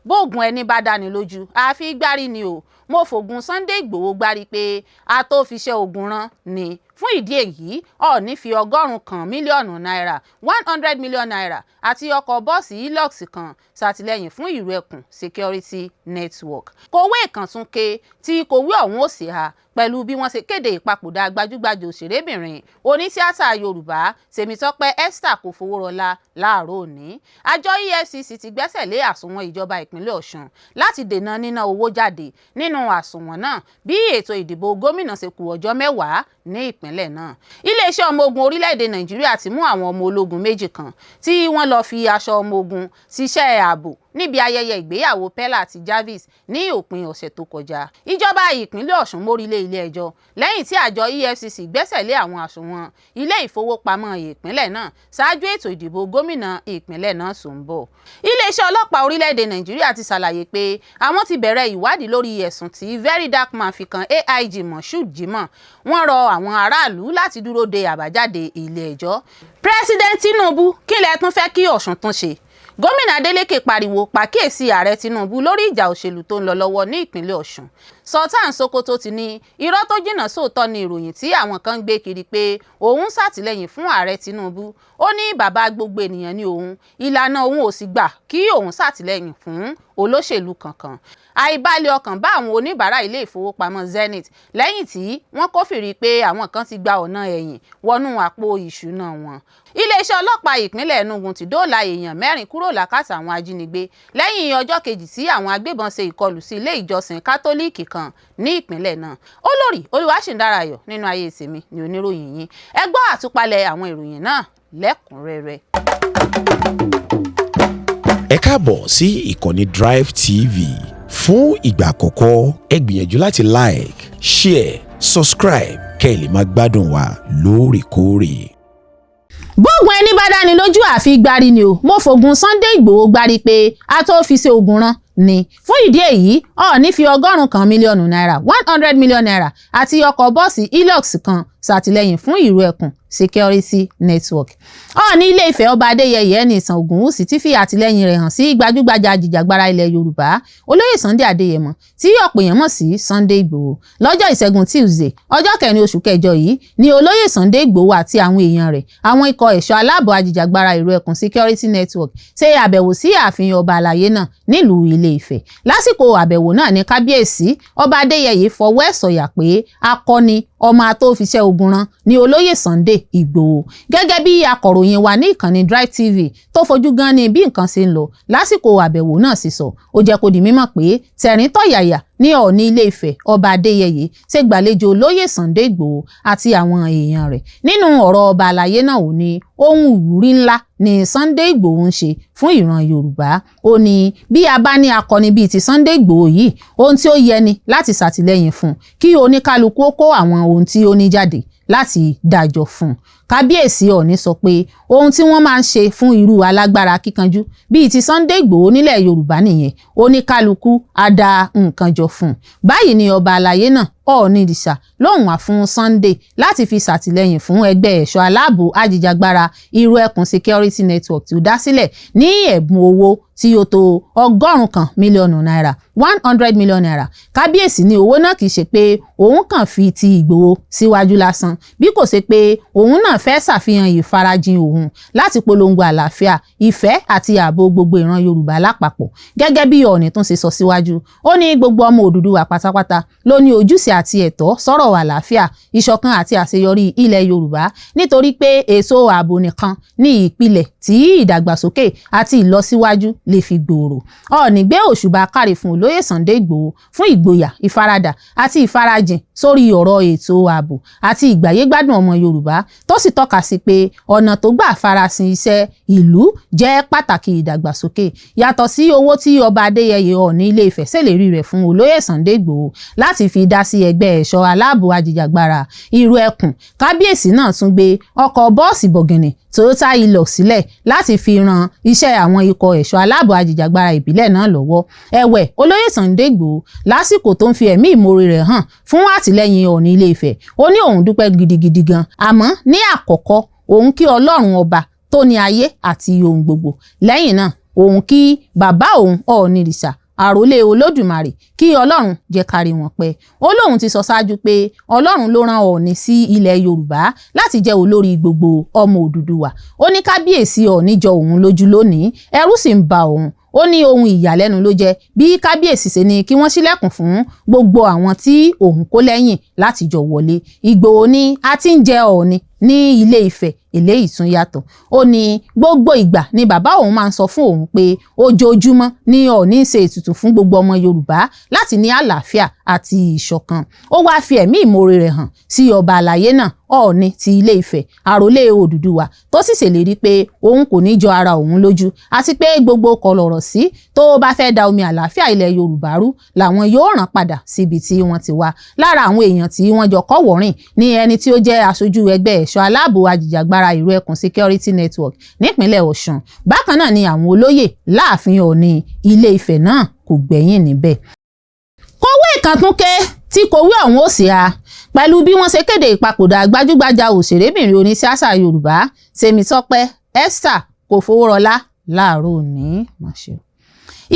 bóògùn ẹni bá dáni lójú àfi gbárí ni o. Mo fògùn Sunday Igboho gbárí pé a tó fi ṣe ogun rán ni. Fún ìdí èyí, Ọọ̀ni fi 100 mílíọ̀nù náírà 100 million naira àti ọkọ̀ bọ́ọ̀sì Hilux kan ṣàtìlẹ́yìn fún Ìrẹ́kùn Security Network. Kòwé kan tún ké tí kòwé ọ̀hún ò sì há pẹ̀lú bí wọ́n ṣe kéde ìpapòdà gbajúgbajà òṣèrébìnrin onítíátà Yorùbá Tèmítọ́pẹ́ Esther Kòfowórọlá láàárọ̀ òní. Àjọ EFCC ti gbẹ́sẹ̀ lé àsùnwọ̀n ìjọba ìpínlẹ̀ Ọ̀ṣun láti dènà níná owó jáde nínú àsùnwọ̀n náà bí ètò ìdìbò gómìnà ṣe kù ọjọ́ 10 ní ìpínlẹ̀ náà. Iléeṣẹ́ ọmọ ogun orílẹ̀-èdè Nàìjíríà ti mú àwọn ọmọ ológun méjì kan tí wọ́n lọ fi aṣọ ọmọ ogun ṣiṣẹ́ ààbò níbi ayẹyẹ ìgbéyàwó Pella àti Jarvis ní òpin ọ̀sẹ̀ tó kọjá. Ìjọba ìpínlẹ̀ Ọ̀ṣun mórílé ilé-ẹjọ́ lẹ́yìn tí àjọ EFCC gbẹ́sẹ̀ lé àwọn àsùnwọ̀n ilé ìfowópamọ́ ìpínlẹ̀ náà ṣáájú ètò ìdìbò gómìnà ìpínlẹ̀ náà tó ń bọ̀. Iléeṣẹ́ ọlọ́pàá orílẹ̀-èdè Nàìjíríà ti ṣàlàyé pé àwọn ti bẹ̀rẹ̀ ìwádìí lórí ẹ̀sùn tí Very Dark Man fi kan AIG Moshood Jimoh. Wọ́n rọ àwọn aráàlú láti dúró de àbájáde ilé-ẹjọ́. President Tinubu kí lẹ tún fẹ́ kí Ọ̀ṣun tún ṣe? Gómìnà Adeleke pariwo pàkíyèsí ààrẹ Tinubu lórí ìjà òṣèlú tó ń lọ lọ́wọ́ ní ìpínlẹ̀ Ọ̀ṣun. Sultan Sokoto ti ní irọ́ tó jìnnà sóòótọ́ ni ìròyìn tí àwọn kan ń gbé kiri pé òun ṣàtìlẹ́yìn fún ààrẹ Tinubu. Ó ní bàbá gbogbo ènìyàn ni òun, ìlànà òun ò sì gbà kí òun ṣàtìlẹ́yìn fún olóṣèlú kankan. Àìbalẹ̀ ọkàn bá àwọn oníbàárà ilé ìfowópamọ́ Zenith lẹ́yìn tí wọ́n kófìrí pé àwọn kan ti gba ọ̀nà ẹ̀yìn wọnú àpò ìṣúná wọn. Iléeṣẹ́ ọlọ́pàá ìpínlẹ̀ Enugu ti dóòlà èèyàn 4 kúrò lákàtà àwọn ajínigbé lẹ́yìn ọjọ́ kejì tí àwọn agbébọn ṣe ìkọlù sí ilé ìjọsìn kátólíìkì kan ní ìpínlẹ̀ náà. Olórí Olúwaṣìndárayọ̀ nínú ayé tèmi ni oníròyìn yín. Ẹ gbọ́ àtúpalẹ̀ àwọn ìròyìn náà lẹ́kùnrẹ́rẹ́. Ẹ káàbọ̀ sí ìkànnì Drive TV. Fún ìgbà àkọ́kọ́, ẹ gbìyànjú láti like, share, subscribe kẹ́ ẹ lè máa gbádùn wa lóòrèkóòrè. Bóògùn ẹni bá dáni lójú àfi gbárí ni o. Mo fògùn Sunday Igboho gbárí pé a tó fi ṣe ogun rán ni. Fún ìdí èyí, Ọọ̀ni fi 100 mílíọ̀nù náírà 100 million naira àti ọkọ̀ bọ́ọ̀sì Hilux kan ṣàtìlẹ́yìn fún Ìrẹ́kùn Security Network. Ọọ̀ni Ilé-Ifẹ̀ Ọba Adéyẹyè Ẹniìtàn Ògúnwùsì ti fi àtìlẹ́yìn rẹ̀ hàn sí gbajúgbajà ajìjàgbara ilẹ̀ Yorùbá Olóyè Sunday Adéyẹmọ tí ọ̀pọ̀ èèyàn mọ̀ sí Sunday Igboho. Lọ́jọ́ Ìṣẹ́gun Tuesday ọjọ́ 4 oṣù kẹjọ yìí ni Olóyè Sunday Igboho àti àwọn èèyàn rẹ̀ àwọn ikọ̀ ẹ̀ṣọ́ aláàbò ajìjàgbara Ìrẹ́kùn Security Network ṣe àbẹ̀wò sí ààfin ọba àlàyé náà nílùú Ilé-Ifẹ̀. Lásìkò àbẹ̀wò náà ní kábíyèsí Ọba Adéyẹyè fọwọ́ ẹ̀ sọ̀yà pé akọni ọmọ atófiṣẹ́ ogun rán ni Olóyè Sunday Igboho. Gẹ́gẹ́ bí akọ̀ròyìn wa ní ìkànnì Drive TV tó fojú gan ni bí nǹkan ṣe ń lọ lásìkò àbẹ̀wò náà sì sọ, ó jẹ́ kó di mímọ̀ pé tẹ̀rín tọ̀yàyà ní Ọọ̀ni Ilé-Ifẹ̀ Ọba Adéyẹyè ṣe gbàlejò Olóyè Sunday Igboho àti àwọn èèyàn rẹ̀. Nínú ọ̀rọ̀ ọba àlàyé náà ò ní ohun ìwúrí ńlá ni Sunday Igboho ń ṣe fún ìran Yorùbá. Ó ní bí a bá ní akọni bíi ti Sunday Igboho yìí, ohun tí ó yẹ ni láti ṣàtìlẹ́yìn fún kí oníkálukú ó kó àwọn ohun tí ó ní jáde láti dájọ́ fún. Kábíyèsí Ọọ̀ni sọ pé ohun tí wọ́n máa ń ṣe fún irú alágbára kíkanjú bíi ti Sunday Igboho nílẹ̀ Yorùbá nìyẹn, oníkálukú á dá nǹkan jọ fún. Báyìí ni ọba àlàyé náà Ọọ̀ni Ìrìṣà lóhùn wá fún Sunday láti fi ṣàtìlẹ́yìn fún ẹgbẹ́ ẹ̀ṣọ́ aláàbò ajìjàgbara Ìrẹ́kùn Security Network tó dá sílẹ̀ ní ẹ̀bùn owó tí ó tó 100 mílíọ̀nù náírà 100 million naira. Kábíyèsí ní owó náà kì í ṣe pé òun kàn fi ti Ìgbòho síwájú lásán bí kò ṣe pé òun náà fẹ́ ṣàfihàn ìfarajìn òun láti polongo àlàáfíà, ìfẹ́ àti ààbò gbogbo ìran Yorùbá lápapọ̀. Gẹ́gẹ́ bí Ọọ̀ni tún ṣe sọ síwájú, ó ní gbogbo ọmọ Odùduwà pátápátá ló ní ojúṣe àti ẹ̀tọ́ sọ̀rọ̀ àlàáfíà, ìṣọ̀kan àti àṣeyọrí ilẹ̀ Yorùbá nítorí pé ètò ààbò nìkan ní ìpìlẹ̀ tí ìdàgbàsókè àti ìlọsíwájú lè fi gbòòrò. Ọọ̀ni gbé òṣùbà káre fún Olóyè Sunday Igboho fún ìgboyà, ìfaradà àti ìfarajìn sórí ọ̀rọ̀ ètò ààbò àti ìgbáyégbádùn ọmọ Yorùbá tó sì tọ́ka sí pé ọ̀nà tó gbà farasin iṣẹ́ ìlú jẹ́ pàtàkì ìdàgbàsókè. Yàtọ̀ sí owó tí Ọba Adéyẹyè Ọọ̀ni Ilé-Ifẹ̀ ṣèlérí rẹ̀ fún Olóyè Sunday Igboho láti fi dá sí ẹgbẹ́ ẹ̀ṣọ́ aláàbò ajìjàgbara Ìrẹ́kùn, kábíyèsí náà tún gbé ọkọ̀ bọ́ọ̀sì bọ̀gìnì Toyota Hilux sílẹ̀ láti fi ran iṣẹ́ àwọn ikọ̀ ẹ̀ṣọ́ aláàbò ajìjàgbara ìbílẹ̀ náà lọ́wọ́. Ẹ̀wẹ̀, Olóyè Sunday Igboho lásìkò tó ń fi ẹ̀mí ìmoore rẹ̀ hàn fún àtìlẹ́yìn Ọọ̀ni Ilé-Ifẹ̀, ó ní òun dúpẹ́ gidigidi gan, àmọ́ ní àkọ́kọ́ òun kí Ọlọ́run ọba tó ní ayé àti ohun gbogbo. Lẹ́yìn náà òun kí bàbá òun Ọ̀ọ̀nìrìṣà àròlé Olódùmarè kí Ọlọ́run jẹ́ kárí wọn pẹ́. Ó lóun ti sọ ṣáájú pé Ọlọ́run ló rán Ọọ̀ni sí ilẹ̀ Yorùbá láti jẹ́ olórí gbogbo ọmọ Odùduwà. Ó ní kábíyèsí Ọọ̀ni jọ òun lójú lónìí, ẹ̀rù sì ń ba òun. Ó ní ohun ìyàlẹ́nu ló jẹ́ bí kábíyèsí ṣe ní kí wọ́n ṣílẹ̀kùn fún gbogbo àwọn tí òun kó lẹ́yìn láti jọ wọlé. Ìgbòho ní a ti ń jẹ Ọọ̀ni ní Ilé Ifẹ̀ eléyìí tún yàtọ̀. Ó ní gbogbo ìgbà ni bàbá òun máa ń sọ fún òun pé ojoojúmọ́ ni Ọọ̀ni ń ṣe ètùtù fún gbogbo ọmọ Yorùbá láti ní àlàáfíà àti ìṣọ̀kan. Ó wáá fi ẹ̀mí ìmoore rẹ̀ hàn sí ọba àlàyé náà Ọọ̀ni ti Ilé Ifẹ̀ àròlé Odùduwà tó sì ṣèlérí pé òun kò ní jọ ara òun lójú àti pé gbogbo kọlọ̀rọ̀ sí tó bá fẹ́ da omi àlàáfíà ilẹ̀ Yorùbá rú làwọn yóò rán padà síbi tí wọ́n ti wá. Lára àwọn èèyàn tí wọ́n jọ kọ́wọ̀ọ́rìn ní ẹni tí ó jẹ́ aṣojú ẹgbẹ́ ẹ̀ṣọ́ aláàbò ajìjàgbara ìró ẹkùn Security Network nípínlẹ̀ Ọ̀ṣun. Bákan náà ni àwọn olóyè láàfin Ọọ̀ni Ilé Ifẹ̀ náà kò gbẹ̀yìn níbẹ̀. Kọ̀wé kan tún ké tí kọ̀wé ọ̀hún ó sì ha pẹ̀lú bí wọ́n ṣe kéde ìpapòdà gbajúgbajà òṣèrébìnrin oníṣíásà Yorùbá Tèmítọ́pẹ́ Esther Kòfowórọlá láàárọ̀ òní.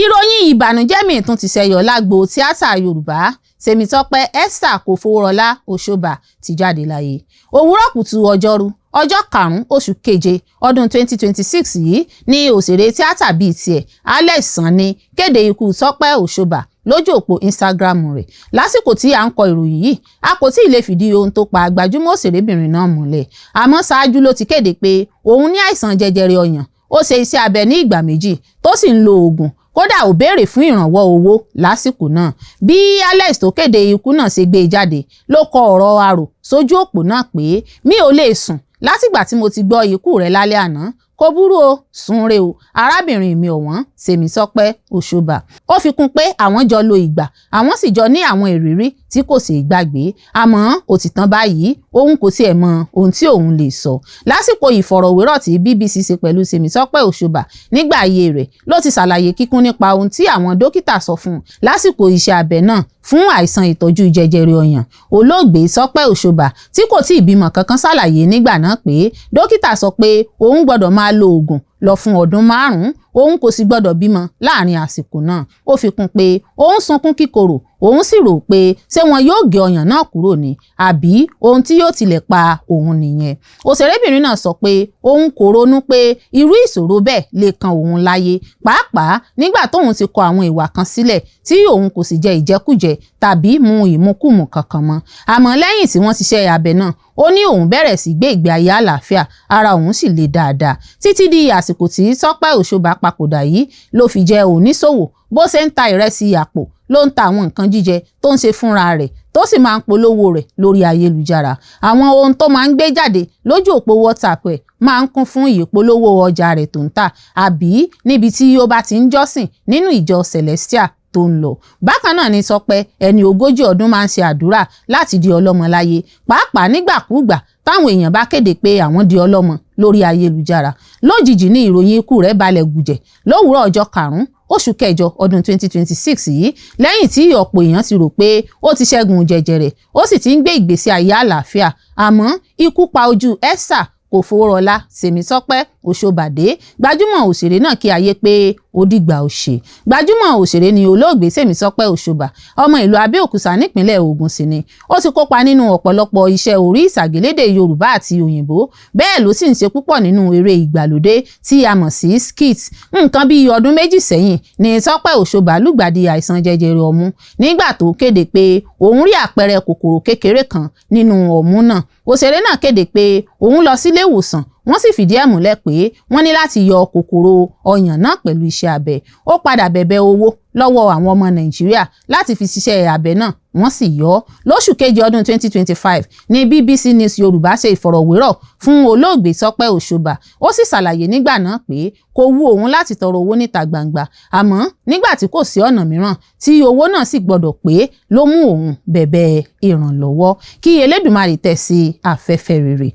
Ìròyìn ìbànújẹ́ míì tún ti ṣẹyọ lágbo tíátà Yorùbá. Tèmítọ́pẹ́ Esther Kòfowórọlá Òṣóbà ti jáde láyé òwúrọ̀ kùtù ọjọ́rú ọjọ́ 5 oṣù keje ọdún 2026 yìí ní òṣèré tíátà bíi tiẹ̀ Alex Sanni kéde ikú Tọ́pẹ́ Òṣóbà lójú òpó Instagram rẹ̀. Lásìkò tí à ń kọ ìròyìn yìí a kò tí ì lè fìdí ohun tó pa gbajúmọ̀ òṣèrébìnrin náà múlẹ̀, àmọ́ ṣáájú ló ti kéde pé òun ní àìsàn jẹjẹrẹ ọyàn. Ó ṣe iṣẹ́ abẹ ní ìgbà méjì tó sì ń lo oògùn, kódà ó béèrè fún ìrànwọ́ owó lásìkò náà. Bí Alex tó kéde ikú náà ṣe gbé jáde ló kọ ọ̀rọ̀ arò sójú òpó náà pé mi ò lè sùn látìgbà tí mo ti gbọ́ ikú rẹ̀ lálẹ́ àná. Kò burú o, sunre o, arábìnrin mi ọ̀wọ́n Tèmítọ́pẹ́ Òṣóbà. Ó fi kún pé àwọn jọ lo ìgbà, àwọn sì jọ ní àwọn ìrírí tí kò ṣeé gbàgbé, àmọ́ ó ti tán báyìí, òun kò tiẹ̀ mọ ohun tí òun lè sọ. Lásìkò ìfọ̀rọ̀wérọ̀ tí BBC ṣe pẹ̀lú Tèmítọ́pẹ́ Òṣóbà nígbà ayé rẹ̀ ló ti ṣàlàyé kíkún nípa ohun tí àwọn dókítà sọ fún un lásìkò iṣẹ́ abẹ náà fún àìsàn ìtọ́jú jẹjẹrẹ ọyàn. Olóògbé Tọ́pẹ́ Òṣóbà tí kò tí ì bímọ kankan ṣàlàyé nígbà náà pé dókítà sọ pé òun gbọ́dọ̀ máa lo oògùn lọ fún ọdún 5, òun kò sì gbọ́dọ̀ bímọ láàrin àsìkò náà. Ó fi kún pé òun sunkún kíkorò, òun sì rò pé ṣé wọn yóò gé ọyàn náà kúrò ni àbí ohun tí yóò tilẹ̀ pa òun nìyẹn. Òṣèrébìnrin náà sọ pé òun kò ronú pé irú ìṣòro bẹ́ẹ̀ lè kan òun láyé, pàápàá nígbà tóun ti kọ àwọn ìwà kan sílẹ̀ tí òun kò sì jẹ ìjẹkújẹ tàbí mu ìmukúmu kankan mọ́. Àmọ́ lẹ́yìn tí wọ́n ṣiṣẹ́ abẹ náà ó ní òun bẹ̀rẹ̀ sí gbé ìgbé ayé àlàáfíà, ara òun sì le dáadáa títí di àsìkò tí Tọ́pẹ́ Òṣóbà papòdà yìí ló fi jẹ́ oníṣòwò. Bó ṣe ń ta ìrẹsì àpò ló ń ta àwọn nǹkan jíjẹ tó ń ṣe fúnra rẹ̀ tó sì máa ń polówó rẹ̀ lórí ayélujára. Àwọn ohun tó máa ń gbé jáde lójú òpó WhatsApp ẹ̀ máa ń kún fún ìpolówó ọjà rẹ̀ tó ń tà àbí níbi tí ó bá ti ń jọ́sìn nínú ìjọ Celestial tó ń lọ. Bákan náà ni Tọ́pẹ́ ẹni 40 ọdún máa ń ṣe àdúrà láti di ọlọ́mọ láyé, pàápàá nígbàkúùgbà táwọn èèyàn bá kéde pé àwọn di ọlọ́mọ lórí ayélujára. Lójijì ní ìròyìn ikú rẹ̀ balẹ̀ gùjẹ̀ lówùúrọ̀ ọjọ́ 5 oṣù kẹjọ ọdún 2026 yìí lẹ́yìn tí ọ̀pọ̀ èèyàn ti rò pé ó ti ṣẹ́gun jẹjẹrẹ ó sì ti ń gbé ìgbésí ayé àlàáfíà, àmọ́ ikú pa ojú Esther Kòfowórọlá Tèmítọ́pẹ́ Òṣóbà dé. Gbajúmọ̀ òṣèré náà kí ayé pé ó dìgbà ó ṣe. Gbajúmọ̀ òṣèré ni olóògbé Tèmítọ́pẹ́ Òṣóbà, ọmọ ìlú Abẹ́òkúta nípínlẹ̀ Ògùn sì ni. Ó ti kópa nínú ọ̀pọ̀lọpọ̀ iṣẹ́ orí ìtàgé lédè Yorùbá àti òyìnbó, bẹ́ẹ̀ ló sì ń ṣe púpọ̀ nínú eré ìgbàlódé tí a mọ̀ sí skit. Nǹkan bíi ọdún 2 sẹ́yìn ni Tọ́pẹ́ Òṣóbà lùgbàdì àìsàn jẹjẹrẹ ọmú nígbà tó kéde pé òun rí àpẹẹrẹ kòkòrò kékeré kan nínú ọmú náà. Òṣèré náà kéde pé òun lọ sílé ìwòsàn, wọ́n sì fìdí ẹ̀ múlẹ̀ pé wọ́n ní láti yọ kòkòrò ọyàn náà pẹ̀lú iṣẹ́ abẹ. Ó padà bẹ̀bẹ̀ owó lọ́wọ́ àwọn ọmọ Nàìjíríà láti fi ṣiṣẹ́ abẹ náà, wọ́n sì yọ ọ́. Lóṣù kejì ọdún 2025 ní BBC News Yorùbá ṣe ìfọ̀rọ̀wérọ̀ fún olóògbé Tọ́pẹ́ Òṣóbà. Ó sì ṣàlàyé nígbà náà pé kò wù òun láti tọrọ owó níta gbangba, àmọ́ nígbà tí kò sí ọ̀nà mìíràn tí owó náà sì gbọ́dọ̀ pé ló mú òun bẹ̀bẹ̀ ìrànlọ́wọ́. Kí Elédùmarè tẹ̀ sí afẹ́fẹ́ rere.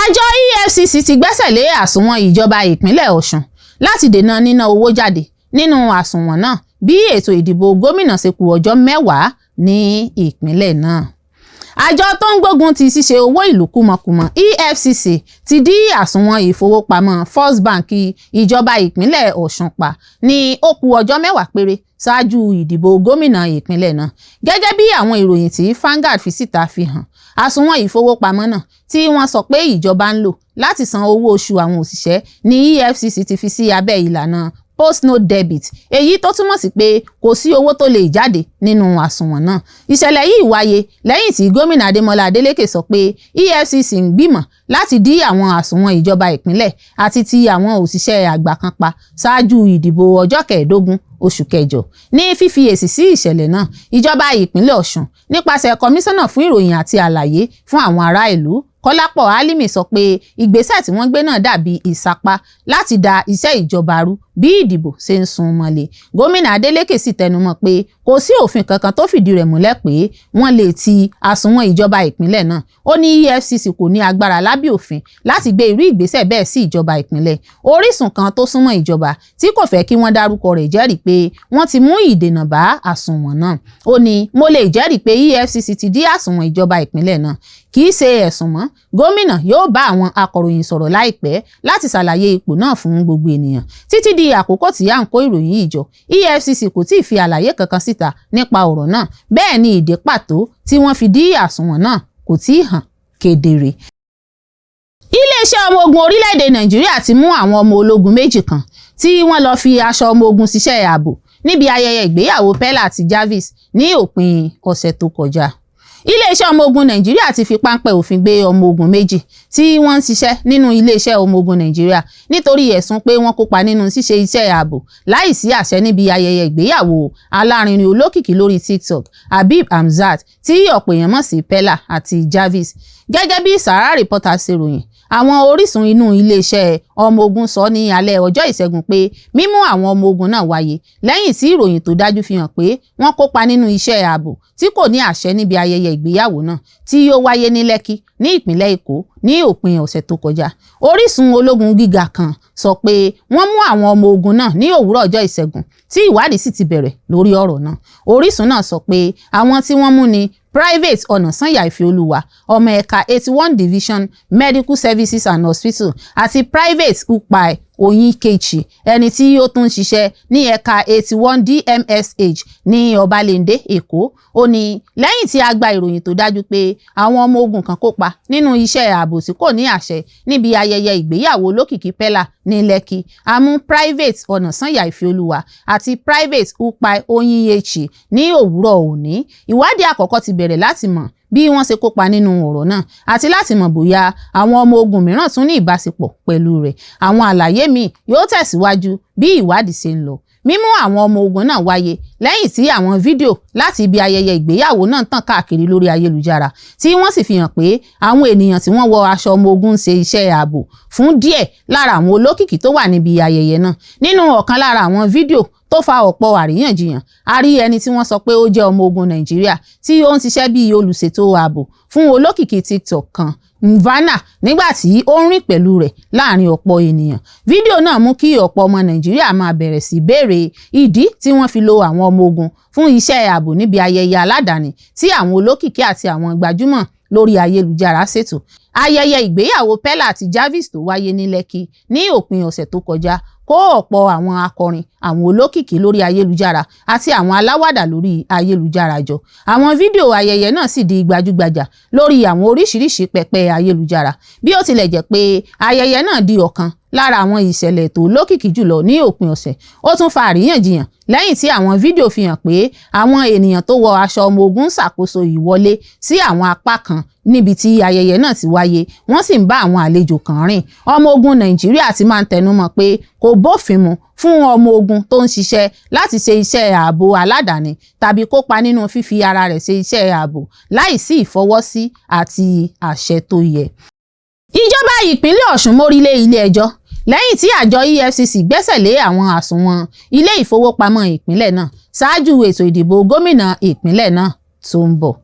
Àjọ EFCC ti gbẹ́sẹ̀ lé àsùnwọ̀n ìjọba ìpínlẹ̀ Ọ̀ṣun láti dènà níná owó jáde nínú àsùnwọ̀n náà bí ètò ìdìbò gómìnà ṣe kù ọjọ́ 10 ní ìpínlẹ̀ náà. àjọ tó ń gbógun ti ṣíṣe owó ìlú kúmọkùmọ EFCC ti dí àsùnwọ̀n ìfowópamọ́ First Bank ìjọba ìpínlẹ̀ Ọ̀ṣun pa ní ó kù ọjọ́ mẹ́wàá péré ṣáájú ìdìbò gómìnà ìpínlẹ̀ náà. Gẹ́gẹ́ bí àwọn ìròyìn tí Vanguard fi síta fi hàn, àsùnwọ̀n ìfowópamọ́ náà tí wọ́n sọ pé ìjọba ń lò láti san owó oṣù àwọn òṣìṣẹ́ ní EFCC ti fi sí abẹ́ ìlànà post-note debit, èyí tó túmọ̀ sí pé kò sí owó tó lè jáde nínú àsùnwọ̀n náà. Ìṣẹ̀lẹ̀ yìí wáyé lẹ́yìn tí gómìnà Adémọ́lá Adélékè sọ pé EFCC ń gbìmọ̀ láti dí àwọn àsùnwọ̀n ìjọba ìpínlẹ̀ àti ti àwọn òṣìṣẹ́ àgbà kan pa ṣáájú ìdìbò ọjọ́ 15 oṣù kẹjọ. Ní fífi èsì sí ìṣẹ̀lẹ̀ náà, ìjọba ìpínlẹ̀ Ọ̀ṣun nípasẹ̀ kọmíṣánná fún ìròyìn àti àlàyé fún àwọn ará ìlú Kọ́lápọ̀ Álímì sọ pé ìgbésẹ̀ tí wọ́n gbé náà dàbí ìsapá láti da iṣẹ́ ìjọba rú bí ìdìbò ṣe ń sún mọ́lé. Gómìnà Adélékè sì tẹnumọ́ pé kò sí òfin kankan tó fìdí rẹ̀ múlẹ̀ pé wọ́n lè ti àsùnwọ̀n ìjọba ìpínlẹ̀ náà. Ó ní EFCC kò ní agbára lábẹ́ òfin láti gbé irú ìgbésẹ̀ bẹ́ẹ̀ sí ìjọba ìpínlẹ̀. Orísun kan tó súnmọ́ ìjọba tí kò fẹ́ kí wọ́n dárúkọ rẹ̀ jẹ́rìí pé wọ́n ti mú ìdènà bá àsùnwọ̀n náà. Ó ní mo lè jẹ́rìí pé EFCC ti dí àsùnwọ̀n ìjọba ìpínlẹ̀ náà. Kì í ṣe ẹ̀sùn mọ́. Gómìnà yóò bá àwọn akọ̀ròyìn sọ̀rọ̀ láìpẹ́ láti ṣàlàyé ipò náà fún gbogbo ènìyàn. Títí di àkókò tí à ń kó ìròyìn yìí jọ, EFCC kò tíì fi àlàyé kankan síta nípa ọ̀rọ̀ náà. Bẹ́ẹ̀ ni ìdí pàtó tí wọ́n fi dí àsùnwọ̀n náà kò tíì hàn kedere. Iléeṣẹ́ ọmọ ogun orílẹ̀-èdè Nàìjíríà ti mú àwọn ọmọ ológun méjì kan tí wọ́n lọ fi aṣọ ọmọ ogun ṣiṣẹ́ ààbò níbi ayẹyẹ ìgbéyàwó Pella àti Jarvis ní òpin ọ̀sẹ̀ tó kọjá. Iléeṣẹ́ ọmọ ogun Nàìjíríà ti fi páńpẹ́ òfin gbé ọmọ ogun méjì tí wọ́n ń ṣiṣẹ́ nínú iléeṣẹ́ ọmọ ogun Nàìjíríà nítorí ẹ̀sùn pé wọ́n kópa nínú ṣíṣe iṣẹ́ ààbò láìsí àṣẹ níbi ayẹyẹ ìgbéyàwó alárinrin olókìkí lórí TikTok Habib Hamzat tí ọ̀pọ̀ èèyàn mọ̀ sí Pella àti Jarvis. Gẹ́gẹ́ bí Sahara Reporter ṣe ròyìn, àwọn orísun inú iléeṣẹ́ ọmọ ogun sọ ní alẹ́ ọjọ́ Ìṣẹ́gun pé mímú àwọn ọmọ ogun náà wáyé lẹ́yìn tí ìròyìn tó dájú fi hàn pé wọ́n kópa nínú iṣẹ́ ààbò tí kò ní àṣẹ níbi ayẹyẹ ìgbéyàwó náà tí ó wáyé ní Lẹ́kì ní ìpínlẹ̀ Èkó ní òpin ọ̀sẹ̀ tó kọjá. Orísun ológun gíga kan sọ pé wọ́n mú àwọn ọmọ ogun náà ní òwúrọ̀ ọjọ́ Ìṣẹ́gun tí ìwádìí sì ti bẹ̀rẹ̀ lórí ọ̀rọ̀ náà. Orísun náà sọ pé àwọn tí wọ́n mú ni Private Ọ̀nàsànyà Ìfẹ́olúwa, ọmọ ẹ̀ka 81 Division Medical Services and Hospital, àti Private Upai Oyinkechi, ẹni tí ó tún ṣiṣẹ́ ní ẹ̀ka 81 DMSH ní Ọbalẹ́ndé, Èkó. Ó ní lẹ́yìn tí a gba ìròyìn tó dájú pé àwọn ọmọ ogun kan kópa nínú iṣẹ́ ààbò tí kò ní àṣẹ níbi ayẹyẹ ìgbéyàwó olókìkí Pella ní Lẹ́kì, a mú Private Ọ̀nàsànyà Ìfẹ́olúwa àti Private Upai Oyinkechi ní òwúrọ̀ òní. Ìwádìí àkọ́kọ́ ti bẹ̀rẹ̀ láti mọ̀ bí wọ́n ṣe kópa nínú ọ̀rọ̀ náà àti láti mọ̀ bóyá àwọn ọmọ ogun mìíràn tún ní ìbáṣepọ̀ pẹ̀lú rẹ̀. Àwọn àlàyé míì yóò tẹ̀síwájú bí ìwádìí ṣe ń lọ. Mímú àwọn ọmọ ogun náà wáyé lẹ́yìn tí àwọn fídíò láti ibi ayẹyẹ ìgbéyàwó náà tàn káàkiri lórí ayélujára tí wọ́n sì fi hàn pé àwọn ènìyàn tí wọ́n wọ aṣọ ọmọ ogun ń ṣe iṣẹ́ ààbò fún díẹ̀ lára àwọn olókìkí tó wà níbi ayẹyẹ náà. Nínú ọ̀kan lára àwọn fídíò tó fa ọ̀pọ̀ àríyànjiyàn, a rí ẹni tí wọ́n sọ pé ó jẹ́ ọmọ ogun Nàìjíríà tí ó ń ṣiṣẹ́ bí olùṣètò ààbò fún olókìkí TikTok kan, Mvana, nígbà tí ó ń rìn pẹ̀lú rẹ̀ láàrin ọ̀pọ̀ ènìyàn. Fídíò náà mú kí ọ̀pọ̀ ọmọ Nàìjíríà máa bẹ̀rẹ̀ sí béèrè ìdí tí wọ́n fi lo àwọn ọmọ ogun fún iṣẹ́ ààbò níbi ayẹyẹ aládàáni tí àwọn olókìkí àti àwọn gbajúmọ̀ lórí ayélujára ṣètò. Ayẹyẹ ìgbéyàwó Pella àti Jarvis tó wáyé ní Lẹ́kì ní òpin ọ̀sẹ̀ tó kọjá kó ọ̀pọ̀ àwọn akọrin, àwọn olókìkí lórí ayélujára àti àwọn aláwàdà lórí ayélujára jọ. Àwọn fídíò ayẹyẹ náà sì di gbajúgbajà lórí àwọn oríṣiríṣi pẹpẹ ayélujára. Bí ó tilẹ̀ jẹ́ pé ayẹyẹ náà di ọ̀kan lára àwọn ìṣẹ̀lẹ̀ tó lókìkí jùlọ ní òpin ọ̀sẹ̀, ó tún fa àríyànjiyàn lẹ́yìn tí àwọn fídíò fi hàn pé àwọn ènìyàn tó wọ aṣọ ọmọ ogun ṣàkóso ìwọlé sí àwọn apá kan níbi tí ayẹyẹ náà ti wáyé, wọ́n sì ń bá àwọn àlejò kan rìn. Ọmọ ogun Nàìjíríà ti máa ń tẹnumọ́ pé kò bófin mu fún ọmọ ogun tó ń ṣiṣẹ́ láti ṣe iṣẹ́ ààbò aládàáni tàbí kópa nínú fífi ara rẹ̀ ṣe iṣẹ́ ààbò láìsí ìfọwọ́sí àti àṣẹ tó yẹ. Ìjọba ìpínlẹ̀ Ọ̀ṣun mórílé ilé ẹjọ́ lẹ́yìn tí àjọ EFCC gbẹ́sẹ̀ lé àwọn àsùnwọ̀n ilé ìfowópamọ́ ìpínlẹ̀ náà ṣáájú ètò ìdìbò gómìnà ìpínlẹ̀ náà tó ń bọ̀.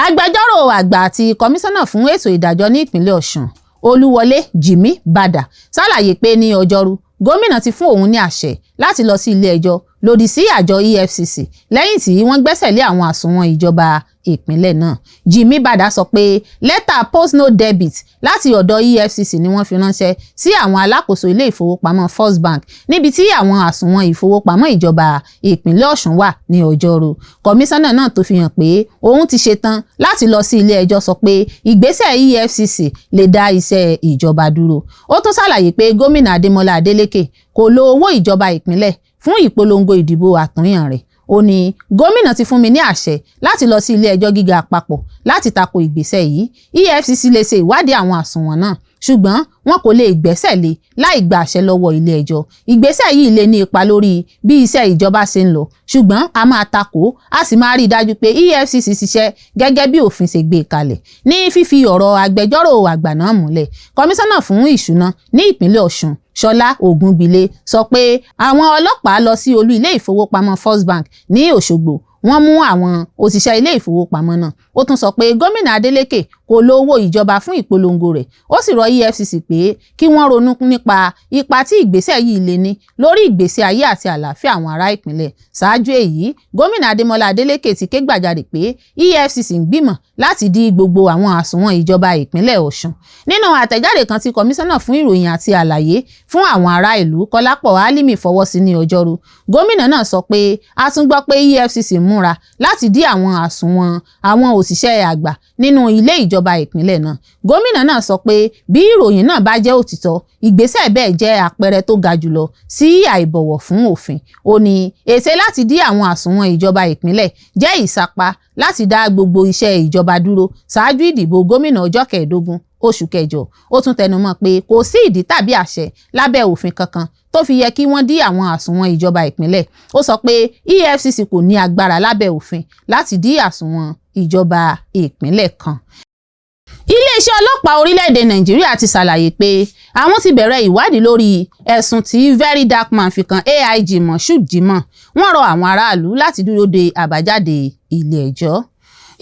Agbẹjọ́rò àgbà àti kọmíṣánná fún ètò ìdájọ́ ní ìpínlẹ̀ Ọ̀ṣun, Olúwọlé Jimmy Bada, ṣàlàyé pé ní ọjọ́rú gómìnà ti fún òun ní àṣẹ láti lọ sí ilé ẹjọ́ lòdì sí àjọ EFCC lẹ́yìn tí wọ́n gbẹ́sẹ̀ lé àwọn àsùnwọ̀n ìjọba ìpínlẹ̀ náà. Jimmy Bada sọ pé lẹ́tà post no debit láti ọ̀dọ̀ EFCC ni wọ́n fi ránṣẹ́ sí àwọn alákòóso ilé ìfowópamọ́ First Bank níbi tí àwọn àsùnwọ̀n ìfowópamọ́ ìjọba ìpínlẹ̀ Ọ̀ṣun wà ní ọjọ́rú. Kọmíṣánná náà tó fi hàn pé òun ti ṣetán láti lọ sí ilé ẹjọ́ sọ pé ìgbésẹ̀ EFCC lè dá iṣẹ́ ìjọba dúró. Ó tún ṣàlàyé pé gómìnà Adémọ́lá Adélékè kò lo owó ìjọba ìpínlẹ̀ fún ìpolongo ìdìbò àtúnyàn rẹ̀. Ó ní gómìnà ti fún mi ní àṣẹ láti lọ sí ilé ẹjọ́ gíga àpapọ̀ láti tako ìgbésẹ̀ yìí. EFCC lè ṣe ìwádìí àwọn àsùnwọ̀n náà ṣùgbọ́n wọn kò lè gbẹ́sẹ̀ lé láì gba àṣẹ lọ́wọ́ ilé ẹjọ́. Ìgbésẹ̀ yìí lè ní ipa lórí bí iṣẹ́ ìjọba ṣe ń lọ ṣùgbọ́n a máa takò a sì máa rí i dájú pé EFCC ṣiṣẹ́ gẹ́gẹ́ bí òfin ṣe gbé kalẹ̀. Ní fífi ọ̀rọ̀ agbẹjọ́rò àgbà náà múlẹ̀, kọmíṣánná fún ìṣúná ní ìpínlẹ̀ Ọ̀ṣun Ṣọlá Ògúngbìlé sọ pé àwọn ọlọ́pàá lọ sí olú ilé ìfowópamọ́ First Bank ní Òṣogbo wọ́n mú àwọn òṣìṣẹ́ ilé ìfowópamọ́ náà. Ó tún sọ pé gómìnà Adélékè kò lo owó ìjọba fún ìpolongo rẹ̀. Ó sì rọ EFCC pé kí wọ́n ronú nípa ipa tí ìgbésẹ̀ yìí lè ní lórí ìgbésí ayé àti àlàáfíà àwọn ará ìpínlẹ̀. Ṣáájú èyí, gómìnà Adémọ́lá Adélékè ti ké gbàjarè pé EFCC ń gbìmọ̀ láti dí gbogbo àwọn àsùnwọ̀n ìjọba ìpínlẹ̀ Ọ̀ṣun. Nínú àtẹ̀jáde kan tí kọmíṣánná fún ìròyìn àti àlàyé fún àwọn ará ìlú Kọlápọ̀ Álímì fọwọ́ sí ní ọjọ́rú, gómìnà náà sọ pé a tún gbọ́ pé EFCC múra láti dí àwọn àsùnwọ̀n àwọn òṣìṣẹ́ àgbà nínú ilé ìjọba ìpínlẹ̀ náà. Gómìnà náà sọ pé bí ìròyìn náà bá jẹ́ òtítọ́, ìgbésẹ̀ bẹ́ẹ̀ jẹ́ àpẹẹrẹ tó ga jùlọ sí àìbọ̀wọ̀ fún òfin. Ó ní ète láti dí àwọn àsùnwọ̀n ìjọba ìpínlẹ̀ jẹ́ ìsapá láti dá gbogbo iṣẹ́ ìjọba dúró ṣáájú ìdìbò gómìnà ọjọ́ 15 oṣù kẹjọ. Ó tún tẹnumọ́ pé kò sí ìdí tàbí àṣẹ lábẹ́ òfin kankan tó fi yẹ kí wọ́n dí àwọn àsùnwọ̀n ìjọba ìpínlẹ̀. Ó sọ pé EFCC kò ní agbára lábẹ́ òfin láti dí àsùnwọ̀n ìjọba ìpínlẹ̀ kan. Iléeṣẹ́ ọlọ́pàá orílẹ̀-èdè Nàìjíríà ti ṣàlàyé pé àwọn ti bẹ̀rẹ̀ ìwádìí lórí ẹ̀sùn tí Very Dark Man fi kan AIG Moshood Jimoh. Wọ́n rọ àwọn aráàlú láti dúró de àbájáde ilé ẹjọ́.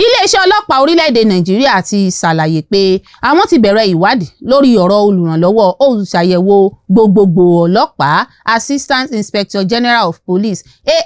Iléeṣẹ́ ọlọ́pàá orílẹ̀-èdè Nàìjíríà ti ṣàlàyé pé àwọn ti bẹ̀rẹ̀ ìwádìí lórí ọ̀rọ̀ olùrànlọ́wọ́ olùṣàyẹ̀wò gbogbogbò ọlọ́pàá Assistant Inspector General of Police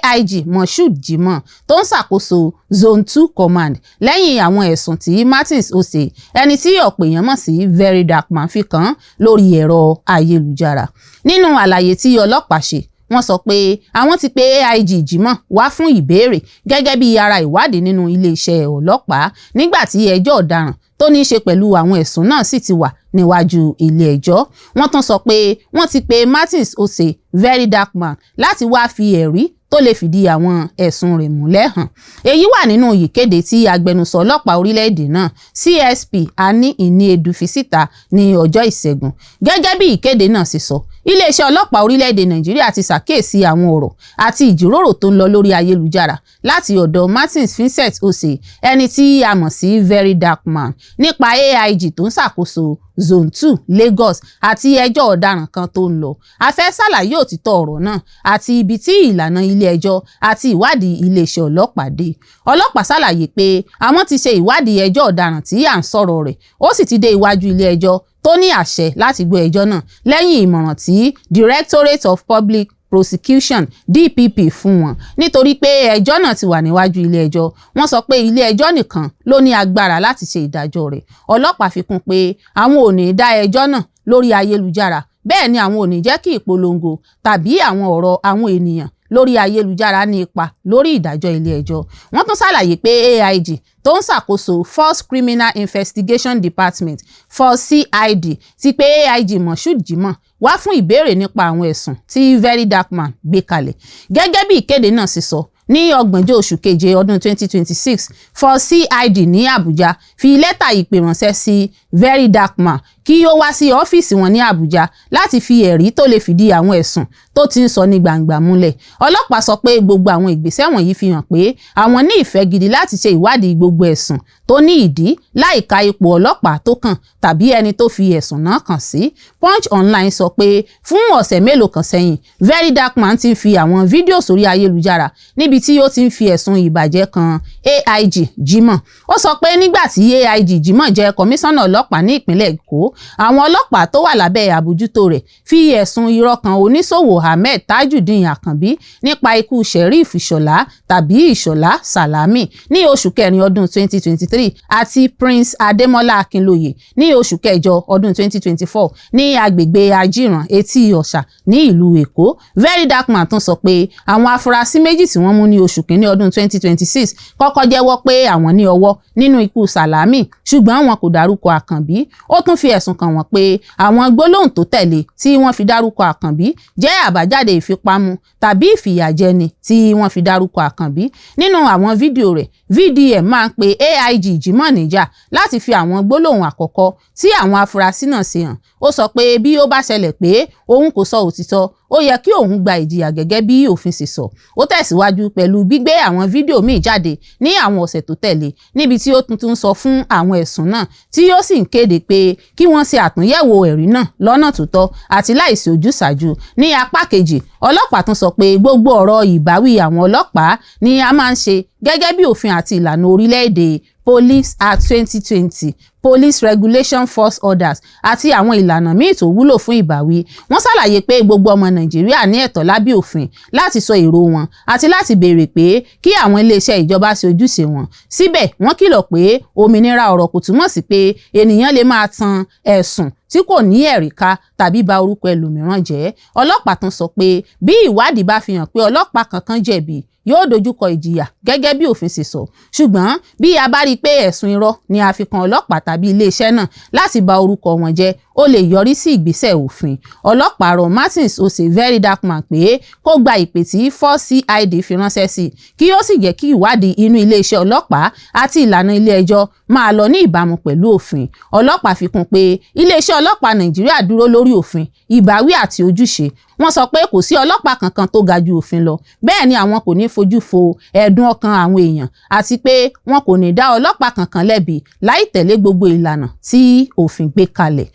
AIG Moshood Jimoh tó ń ṣàkóso Zone 2 Command lẹ́yìn àwọn ẹ̀sùn tí Martins Ose, ẹni tí ọ̀pọ̀ èèyàn mọ̀ sí Very Dark Man, fi kàn lórí ẹ̀rọ ayélujára. Nínú àlàyé tí ọlọ́pàá ṣe, wọ́n sọ pé àwọn ti pe AIG Jimoh wá fún ìbéèrè gẹ́gẹ́ bí ara ìwádìí nínú iléeṣẹ́ ọlọ́pàá nígbà tí ẹjọ́ ọ̀daràn tó ní í ṣe pẹ̀lú àwọn ẹ̀sùn náà sì ti wà níwájú ilé ẹjọ́. Wọ́n tún sọ pé wọ́n ti pe Martins Ose Very Dark Man láti wá fi ẹ̀rí tó lè fìdí àwọn ẹ̀sùn rẹ̀ múlẹ̀ hàn. Èyí wà nínú ìkéde tí agbẹnusọ ọlọ́pàá orílẹ̀-èdè náà CSP Ani Iniedu fi síta ní ọjọ́ Ìṣẹ́gun. Gẹ́gẹ́ bí ìkéde náà ṣe sọ, iléeṣẹ́ ọlọ́pàá orílẹ̀-èdè Nàìjíríà ti ṣàkíyèsí àwọn ọ̀rọ̀ àti ìjíròrò tó ń lọ lórí ayélujára láti ọ̀dọ̀ Martins Vincent Ose, ẹni tí a mọ̀ sí Very Dark Man, nípa AIG tó ń ṣàkóso Zone 2 Lagos àti ẹjọ́ ọ̀daràn kan tó ń lọ. A fẹ́ ṣàlàyé òtítọ́ ọ̀rọ̀ náà àti ibi tí ìlànà ilé ẹjọ́ àti ìwádìí iléeṣẹ́ ọlọ́pàá dé. Ọlọ́pàá ṣàlàyé pé àwọn ti ṣe ìwádìí ẹjọ́ ọ̀daràn tí à ń sọ̀rọ̀ rẹ̀, ó sì ti dé iwájú ilé ẹjọ́ tó ní àṣẹ láti gbọ́ ẹjọ́ náà lẹ́yìn ìmọ̀ràn tí Directorate of Public Prosecution DPP fún wọn. Nítorí pé ẹjọ́ náà ti wà níwájú ilé ẹjọ́, wọ́n sọ pé ilé ẹjọ́ nìkan ló ní agbára láti ṣe ìdájọ́ rẹ̀. Ọlọ́pàá fi kún pé àwọn ò ní dá ẹjọ́ náà lórí ayélujára, bẹ́ẹ̀ ni àwọn ò ní jẹ́ kí ìpolongo tàbí àwọn ọ̀rọ̀ àwọn ènìyàn lórí ayélujára ní ipa lórí ìdájọ́ ilé ẹjọ́. Wọ́n tún ṣàlàyé pé AIG tó ń ṣàkóso Force Criminal Investigation Department FORCID ti pé AIG Moshood Jimoh wá fún ìbéèrè nípa àwọn ẹ̀sùn tí Very Dark Man gbé kalẹ̀. Gẹ́gẹ́ bí ìkéde náà ṣe sọ, ní 30 oṣù keje ọdún 2026, FORCID ní Àbújá fi lẹ́tà ìpè ránṣẹ́ sí Very Dark Man kí ó wá sí ọ́fíìsì wọn ní Àbújá láti fi ẹ̀rí tó lè fìdí àwọn ẹ̀sùn tó ti ń sọ ní gbangba múlẹ̀. Ọlọ́pàá sọ pé gbogbo àwọn ìgbésẹ̀ wọ̀nyí fi hàn pé àwọn ní ìfẹ́ gidi láti ṣe ìwádìí gbogbo ẹ̀sùn tó ní ìdí láìka ipò ọlọ́pàá tó kàn tàbí ẹni tó fi ẹ̀sùn náà kàn sí. Punch Online sọ pé fún ọ̀sẹ̀ mélòó kan sẹ́yìn, Very Dark Man ti fi àwọn fídíò sórí ayélujára níbi tí ó ti ń fi ẹ̀sùn ìbàjẹ́ kan AIG Jimoh. Ó sọ pé nígbà tí AIG Jimoh jẹ́ kọmíṣánná ọlọ́pàá ní ìpínlẹ̀ Èkó, àwọn ọlọ́pàá tó wà lábẹ́ àbójútó rẹ̀ fi ẹ̀sùn irọ́ kan oníṣòwò Ahmed Tajudeen Akanbi nípa ikú Sheriff Ìṣọ̀lá tàbí Ìṣọ̀lá Salami ní oṣù kẹrin ọdún 2023 àti Prince Adémọ́lá Akínlóye ní oṣù kẹjọ ọdún 2024 ní agbègbè Ajíran Etí Ọ̀ṣà ní ìlú Èkó. Very Dark Man tún sọ pé àwọn afurasí méjì tí wọ́n mú ní oṣù kìíní ọdún 2026 kọ́kọ́ jẹ́wọ́ pé àwọn ní ọwọ́ nínú ikú Salami ṣùgbọ́n wọn kò dárúkọ Àkànbí. Ó tún fi ẹ̀sùn kàn wọ́n pé àwọn gbólóhùn tó tẹ̀lé tí wọ́n fi dárúkọ Àkànbí jẹ́ àbájáde ìfipámú tàbí ìfìyàjẹni tí wọ́n fi dárúkọ Àkànbí. Nínú àwọn fídíò rẹ̀, VDM máa ń pe AIG Jimoh níjà láti fi àwọn gbólóhùn àkọ́kọ́ tí àwọn afurasí náà ṣe hàn. Ó sọ pé bí ó bá ṣẹlẹ̀ pé òun kò sọ òtítọ́, ó yẹ kí òun gba ìjìyà gẹ́gẹ́ bí òfin ṣe sọ. Ó tẹ̀síwájú pẹ̀lú gbígbé àwọn fídíò míì jáde ní àwọn ọ̀sẹ̀ tó tẹ̀lé níbi tí ó tuntun sọ fún àwọn ẹ̀sùn náà tí ó sì ń kéde pé kí wọ́n ṣe àtúnyẹ̀wò ẹ̀rí náà lọ́nà tó tọ́ àti láìsí ojúsàájú. Ní apá kejì, ọlọ́pàá tún sọ pé gbogbo ọ̀rọ̀ ìbáwí àwọn ọlọ́pàá ni a máa ń ṣe gẹ́gẹ́ bí òfin àti ìlànà orílẹ̀-èdè Police Act 2020, Police Regulation Force Orders àti àwọn ìlànà míì tó wúlò fún ìbáwí. Wọ́n ṣàlàyé pé gbogbo ọmọ Nàìjíríà ní ẹ̀tọ́ lábẹ́ òfin láti sọ èrò wọn àti láti béèrè pé kí àwọn iléeṣẹ́ ìjọba ṣe ojúṣe wọn. Síbẹ̀, wọ́n kìlọ̀ pé òmìnira ọ̀rọ̀ kò túmọ̀ sí pé ènìyàn lè máa tan ẹ̀sùn tí kò ní ẹ̀rí ká tàbí ba orúkọ ẹlòmíràn jẹ́. Ọlọ́pàá tún sọ pé bí ìwádìí bá fi hàn pé ọlọ́pàá kankan jẹ̀bi, yóò dojúkọ ìjìyà gẹ́gẹ́ bí òfin ṣe sọ. Ṣùgbọ́n bí a bá rí i pé ẹ̀sùn irọ́ ni a fi kan ọlọ́pàá tàbí iléeṣẹ́ náà láti ba orúkọ wọn jẹ́, ó lè yọrí sí ìgbésẹ̀ òfin. Ọlọ́pàá rọ Martins Ose Very Dark Man pé kó gba ìpè tí 4CID fi ránṣẹ́ sí kí ó sì jẹ́ kí ìwádìí inú iléeṣẹ́ ọlọ́pàá àti ìlànà ilé ẹjọ́ máa lọ ní ìbámu pẹ̀lú òfin. Ọlọ́pàá fi kún pé iléeṣẹ́ ọlọ́pàá Nàìjíríà dúró lórí òfin, ìbáwí àti ojúṣe. Wọ́n sọ pé kò sí ọlọ́pàá kankan tó ga ju òfin lọ, bẹ́ẹ̀ ni àwọn kò ní fojú fo ẹ̀dùn ọkàn àwọn èèyàn àti pé wọn kò ní dá ọlọ́pàá kankan lẹ́bi láì tẹ̀lé gbogbo ìlànà tí òfin gbé kalẹ̀.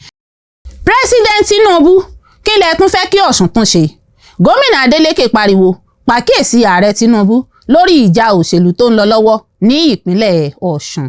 President Tinubu, kí lẹ tún fẹ́ kí Ọ̀ṣun tún ṣe? Gómìnà Adeleke pariwo pàkíyèsí ààrẹ Tinubu lórí ìjà òṣèlú tó ń lọ lọ́wọ́ ní ìpínlẹ̀ Ọ̀ṣun.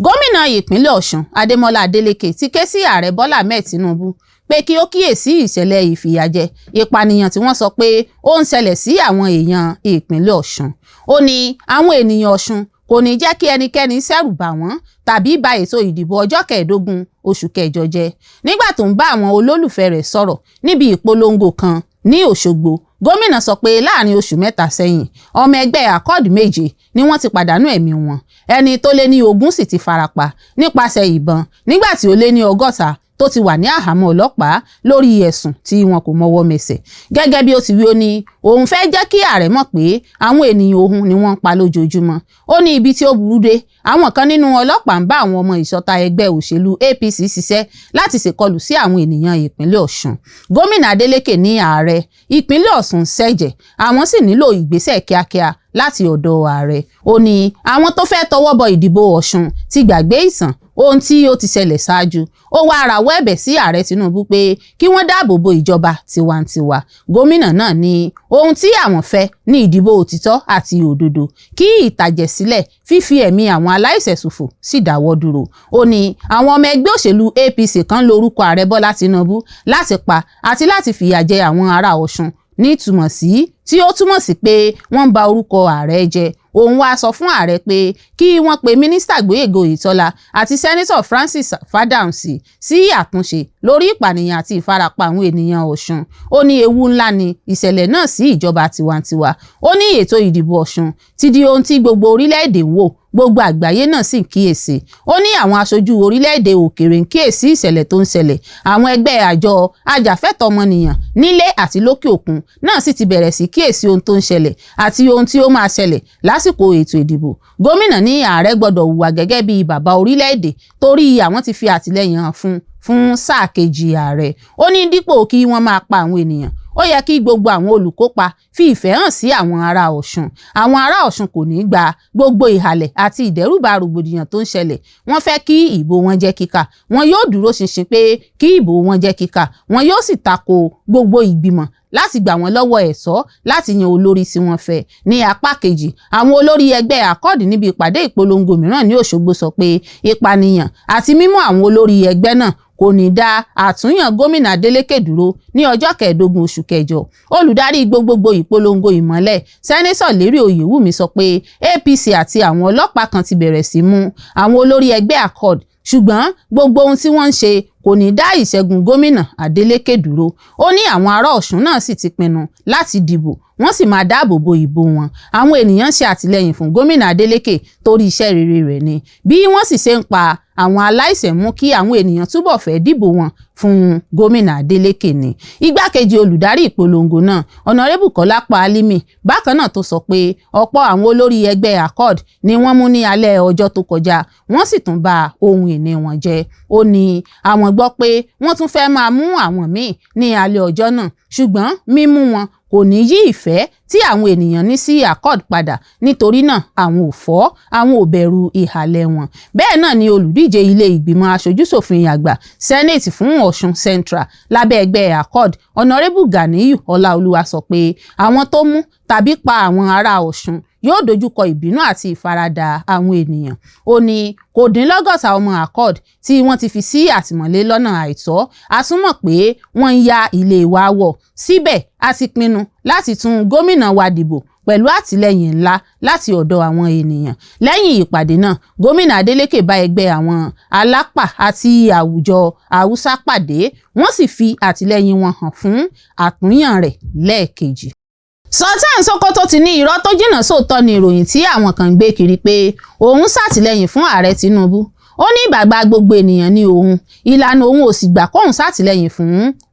Gómìnà ìpínlẹ̀ Ọ̀ṣun Adémọ́lá Adeleke ti ké sí ààrẹ Bọ́lá Ahmed Tinubu pé kí ó kíyèsí ìṣẹ̀lẹ̀ ìfìyàjẹ ìpànìyàn tí wọ́n sọ pé ó ń ṣẹlẹ̀ sí àwọn èèyàn ìpínlẹ̀ Ọ̀ṣun. Ó ní àwọn ènìyàn Ọ̀ṣun kò ní jẹ́ kí ẹnikẹ́ni ṣẹ̀rù bà wọ́n tàbí ba ètò ìdìbò ọjọ́ 15 oṣù kẹjọ jẹ́. Nígbà tó ń bá àwọn olólùfẹ́ rẹ̀ sọ̀rọ̀ níbi ìpolongo kan ní Òṣogbo, gómìnà sọ pé láàrin oṣù mẹ́ta sẹ́yìn, ọmọ ẹgbẹ́ Accord 7 ni wọ́n ti pàdánù ẹ̀mí wọn. Ẹni tó lé ní 20 sì ti farapa nípasẹ̀ ìbọn nígbà tí ó lé ní 100 tó ti wà ní àhámọ́ ọlọ́pàá lórí ẹ̀sùn tí wọn kò mọwọ́ mẹsẹ̀. Gẹ́gẹ́ bí ó ti wí, ó ní òun fẹ́ jẹ́ kí ààrẹ mọ̀ pé àwọn ènìyàn òun ni wọ́n ń pa lójoojúmọ́. Ó ní ibi tí ó burú dé, àwọn kan nínú ọlọ́pàá ń bá àwọn ọmọ ìṣọ̀ta ẹgbẹ́ òṣèlú APC ṣiṣẹ́ láti ṣèkọlù sí àwọn ènìyàn ìpínlẹ̀ Ọ̀ṣun. Gómìnà Adeleke ní ààrẹ ìpínlẹ̀ Ọ̀ṣun ṣẹ̀jẹ̀, àwọn sì nílò ìgbésẹ̀ kíákíá láti ọ̀dọ̀ ààrẹ. Ó ní àwọn tó fẹ́ tọwọ́ bọ ìdìbò Ọ̀ṣun ti gbàgbé ìsàn ohun tí ó ti ṣẹlẹ̀ ṣáájú. Ó wá rawọ́ ẹ̀bẹ̀ sí ààrẹ Tinubu pé kí wọ́n dáàbò bo ìjọba tiwantiwa. Gómìnà náà ní ohun tí àwọn fẹ́ ní ìdìbò òtítọ́ àti òdodo, kí ìtàjẹ̀sílẹ̀ fífi ẹ̀mí àwọn aláìṣẹ̀ ṣòfò sì dáwọ́ dúró. Ó ní àwọn ọmọ ẹgbẹ́ òṣèlú APC kan lo orúkọ ààrẹ Bọ́lá Tinubu láti pa àti láti fìyà jẹ àwọn ará Ọ̀ṣun ní ìtumọ̀ sí tí ó túmọ̀ sí pé wọ́n ń ba orúkọ ààrẹ jẹ́. Òun wá sọ fún ààrẹ pé kí wọ́n pe mínísítà Gbóyèga Oyètọ́lá àti sẹ́nítọ̀ Francis Fádáhùnsì sí àtúnṣe lórí ìpànìyàn àti ìfarapa àwọn ènìyàn Ọ̀ṣun. Ó ní ewu ńlá ni ìṣẹ̀lẹ̀ náà sí ìjọba tiwantiwa. Ó ní ètò ìdìbò Ọ̀ṣun ti di ohun tí gbogbo orílẹ̀-èdè ń wò, gbogbo àgbáyé náà sì ń kíyèsí. Ó ní àwọn aṣojú orílẹ̀-èdè òkèèrè ń kíyèsí ìṣẹ̀lẹ̀ tó ń ṣẹlẹ̀. Àwọn ẹgbẹ́ àjọ ajàfẹ́tọ̀ọ́ ọmọnìyàn nílé àti lókè òkun náà sì ti bẹ̀rẹ̀ sí kíyèsí ohun tó ń ṣẹlẹ̀ àti ohun tí ó máa ṣẹlẹ̀ lásìkò ètò ìdìbò. Gómìnà ní ààrẹ gbọ́dọ̀ hùwà gẹ́gẹ́ bí bàbá orílẹ̀-èdè torí àwọn ti fi àtìlẹ́yìn hàn fún sáà kejì ààrẹ. Ó ní dípò kí wọ́n máa pa àwọn ènìyàn, ó yẹ kí gbogbo àwọn olùkópa fi ìfẹ́ hàn sí àwọn ará Ọ̀ṣun. Àwọn ará Ọ̀ṣun kò ní gba gbogbo ìhàlẹ̀ àti ìdẹ́rùbà rògbòdìyàn tó ń ṣẹlẹ̀. Wọ́n fẹ́ kí ìbò wọn jẹ́ kíkà. Wọn yóò dúró ṣinṣin pé kí ìbò wọn jẹ́ kíkà. Wọn yóò sì tako gbogbo ìgbìmọ̀ láti gbà wọ́n lọ́wọ́ ẹ̀ṣọ́ láti yan olórí tí wọ́n fẹ́. Ní apá kejì, àwọn olórí ẹgbẹ́ Accord níbi ìpàdé ìpolongo mìíràn ní Òṣogbo sọ pé ìpànìyàn àti mímú àwọn olórí ẹgbẹ́ náà kò ní dá àtúnyàn gómìnà Adeleke dúró ní ọjọ́ 15 oṣù kẹjọ. Olùdarí gbogbogbò ìpolongo ìmọ́lẹ̀ Sẹ́nẹ́tọ̀ Lérí Oyèwùmí sọ pé APC àti àwọn ọlọ́pàá kan ti bẹ̀rẹ̀ sí mú àwọn olórí ẹgbẹ́ Accord, ṣùgbọ́n gbogbo ohun tí wọ́n ń ṣe kò ní dá ìṣẹ́gun gómìnà Adeleke dúró. Ó ní àwọn ará Ọ̀ṣun náà sì ti pinnu láti dìbò, wọ́n sì máa dáàbò bo ìbò wọn. Àwọn ènìyàn ṣe àtìlẹ́yìn fún gómìnà Adeleke torí iṣẹ́ rere rẹ̀ ni. Bí wọ́n sì ṣe ń pa àwọn aláìṣẹ̀ mú kí àwọn ènìyàn túbọ̀ fẹ́ dìbò wọn fún gómìnà Adeleke ni. Igbákejì olùdarí ìpolongo náà, Honorable Kọ́lápọ̀ Álímì, bákan náà tó sọ pé ọ̀pọ̀ àwọn olórí ẹgbẹ́ Accord ni wọ́n mú ní alẹ́ ọjọ́ tó kọjá, wọ́n sì tún bà ohun ìní wọn jẹ́. Ó ní àwọn gbọ́ pé wọ́n tún fẹ́ máa mú àwọn míì ní alẹ́ ọjọ́ náà, ṣùgbọ́n mímú wọn kò ní yí ìfẹ́ tí àwọn ènìyàn ní sí Accord padà, nítorí náà àwọn ò fọ́, àwọn ò bẹ̀rù ìhàlẹ̀ wọn. Bẹ́ẹ̀ náà ni olùdíje ilé ìgbìmọ̀ aṣojúṣòfin àgbà Senate fún Ọ̀ṣun Central lábẹ́ ẹgbẹ́ Accord, Honorable Ganiyu Ọláolúwa sọ pé àwọn tó mú tàbí pa àwọn ará Ọ̀ṣun yóò dojúkọ ìbínú àti ìfaradà àwọn ènìyàn. Ó ní kò dín lọ́gọ́ta ọmọ Accord tí wọ́n ti fi sí àtìmọ́lé lọ́nà àìtọ́, a tún mọ̀ pé wọ́n ń ya ilé wa wọ̀. Síbẹ̀ a ti pinnu láti tún gómìnà wa dìbò pẹ̀lú àtìlẹ́yìn ńlá láti ọ̀dọ̀ àwọn ènìyàn. Lẹ́yìn ìpàdé náà, gómìnà Adeleke bá ẹgbẹ́ àwọn alápà àti àwùjọ Haúsá pàdé, wọ́n sì fi àtìlẹ́yìn wọn hàn fún àtúnyàn rẹ̀ lẹ́ẹ̀kejì. Sultan Sokoto ti ní irọ́ tó jìnnà sóòótọ́ ni ìròyìn tí àwọn kan gbé kiri pé òun ṣàtìlẹ́yìn fún ààrẹ Tinubu. Ó ní ìgbàgbà gbogbo ènìyàn ní òun, ìlànà òun ò sì gbà kóun ṣàtìlẹ́yìn fún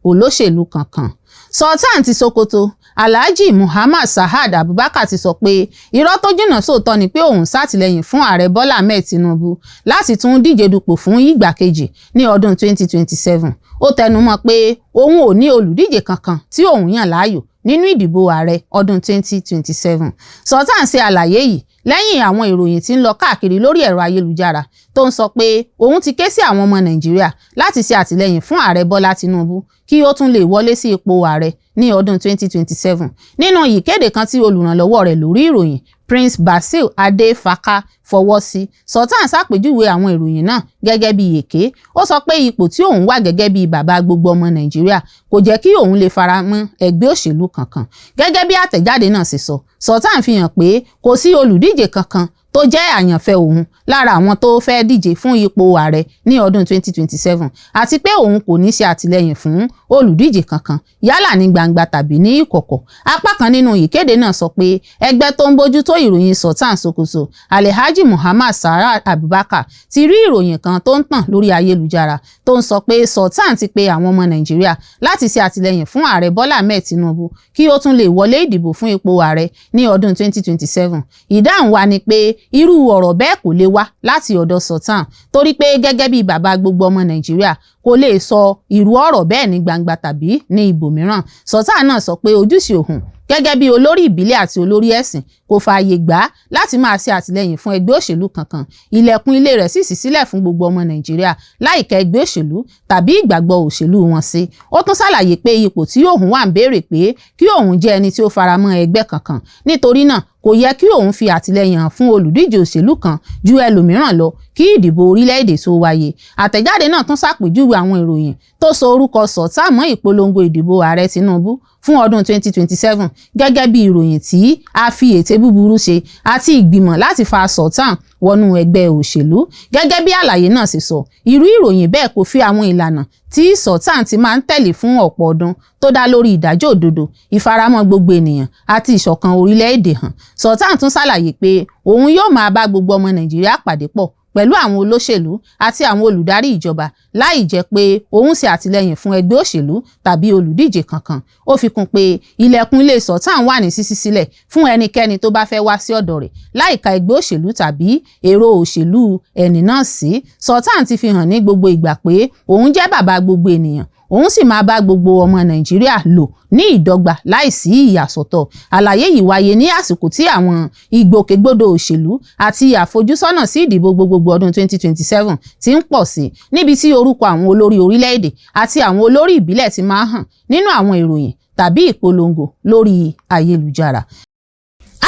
olóṣèlú kankan. Sultan ti Sokoto, Alhaji Muhammad Sa'ad Abubakar ti sọ pé irọ́ tó jìnnà sóòótọ́ ni pé òun ṣàtìlẹ́yìn fún ààrẹ Bọ́lá Ahmed Tinubu láti tún díje dupò fún ìgbà kejì ní ọdún 2027. Ó tẹnumọ́ pé òun ò ní olùdíje kankan tí òun yàn láàyò nínú ìdìbò ààrẹ ọdún 2027. Sultan ṣe àlàyé yìí lẹ́yìn àwọn ìròyìn tí ń lọ káàkiri lórí ẹ̀rọ ayélujára tó ń sọ pé òun ti ké sí àwọn ọmọ Nàìjíríà láti ṣe àtìlẹ́yìn fún ààrẹ Bọ́lá Tinubu kí ó tún lè wọlé sí ipò ààrẹ ní ọdún 2027. Nínú ìkéde kan tí olùrànlọ́wọ́ rẹ̀ lórí ìròyìn Prince Basil Adefaka fọwọ́ sí, Sultan ṣàpèjúwe àwọn ìròyìn náà gẹ́gẹ́ bí èké. Ó sọ pé ipò tí òun wà gẹ́gẹ́ bí bàbá gbogbo ọmọ Nàìjíríà kò jẹ́ kí òun lè fara mọ́ ẹgbẹ́ òṣèlú kankan. Gẹ́gẹ́ bí àtẹ̀jáde náà ṣe sọ, Sultan fi hàn pé kò sí olùdíje kankan tó jẹ́ àyànfẹ́ òun lára àwọn tó fẹ́ díje fún ipò ààrẹ ní ọdún 2027, àti pé òun kò ní ṣe àtìlẹ́yìn fún olùdíje kankan yálà ní gbangba tàbí ní ìkọ̀kọ̀. Apá kan nínú ìkéde náà sọ pé ẹgbẹ́ tó ń bójútó ìròyìn Sultan Sokoto, Alhaji Muhammad Sa'ad Abubakar, ti rí ìròyìn kan tó ń tàn lórí ayélujára tó ń sọ pé Sultan ti pe àwọn ọmọ Nàìjíríà láti ṣe àtìlẹ́yìn fún ààrẹ Bọ́lá Ahmed Tinubu kí ó tún lè wọlé ìdìbò fún ipò ààrẹ ní ọdún 2027. Ìdáhùn wa ni pé irú ọ̀rọ̀ bẹ́ẹ̀ kò lè wá láti ọ̀dọ̀ Sultan, torí pé gẹ́gẹ́ bí bàbá gbogbo ọmọ Nàìjíríà kò lè sọ irú ọ̀rọ̀ bẹ́ẹ̀ ní gbangba tàbí ní ibòmíràn. Sultan náà sọ pé ojúṣe òun gẹ́gẹ́ bí olórí ìbílẹ̀ àti olórí ẹ̀sìn kò fààyè gbà láti máa ṣe àtìlẹ́yìn fún ẹgbẹ́ òṣèlú kankan. Ilẹ̀kùn ilé rẹ̀ sì ṣí sílẹ̀ fún gbogbo ọmọ Nàìjíríà láìka ẹgbẹ́ òṣèlú tàbí ìgbàgbọ́ òṣèlú wọn sí. Ó tún ṣàlàyé pé ipò tí òun wà ń béèrè pé kí òun jẹ́ ẹni tí ó faramọ́ ẹgbẹ́ kankan, nítorí náà kò yẹ kí òun fi àtìlẹ́yìn hàn fún olùdíje òṣèlú kan ju ẹlòmíràn lọ kí ìdìbò orílẹ̀-èdè tó wáyé. Àtẹ̀jáde náà tún ṣàpèjúwe àwọn ìròyìn tó so orúkọ Sultan mọ́ ìpolongo ìdìbò ààrẹ Tinubu fún ọdún 2027 gẹ́gẹ́ bí ìròyìn tí a fi ète búburú ṣe àti ìgbìmọ̀ láti fa Sultan wọnú ẹgbẹ́ òṣèlú. Gẹ́gẹ́ bí àlàyé náà ṣe sọ, irú ìròyìn bẹ́ẹ̀ kò fi àwọn ìlànà tí Sultan ti máa ń tẹ̀lé fún ọ̀pọ̀ ọdún tó dá lórí ìdájọ́ òdodo, ìfaramọ́ gbogbo ènìyàn àti ìṣọ̀kan orílẹ̀-èdè hàn. Sultan tún ṣàlàyé pé òun yóò máa bá gbogbo ọmọ Nàìjíríà pàdé pọ̀ pẹ̀lú àwọn olóṣèlú àti àwọn olùdarí ìjọba láì jẹ́ pé òun ṣe àtìlẹ́yìn fún ẹgbẹ́ òṣèlú tàbí olùdíje kankan. Ó fi kún pé ilẹ̀kùn ilé Sultan wà ní ṣíṣí sílẹ̀ fún ẹnikẹ́ni tó bá fẹ́ wá sí ọ̀dọ̀ rẹ̀ láìka ẹgbẹ́ òṣèlú tàbí èrò òṣèlú ẹni náà sí. Sultan ti fi hàn ní gbogbo ìgbà pé òun jẹ́ bàbá gbogbo ènìyàn, òun sì máa bá gbogbo ọmọ Nàìjíríà lò ní ìdọ́gba láìsí ìyàsọ́tọ̀. Àlàyé yìí wáyé ní àsìkò tí àwọn ìgbòkègbodò òṣèlú àti àfojúsọ́nà sí ìdìbò gbogbogbò ọdún 2027 ti ń pọ̀ sí, níbi tí orúkọ àwọn olórí orílẹ̀-èdè àti àwọn olórí ìbílẹ̀ ti máa hàn nínú àwọn ìròyìn tàbí ìpolongo lórí ayélujára.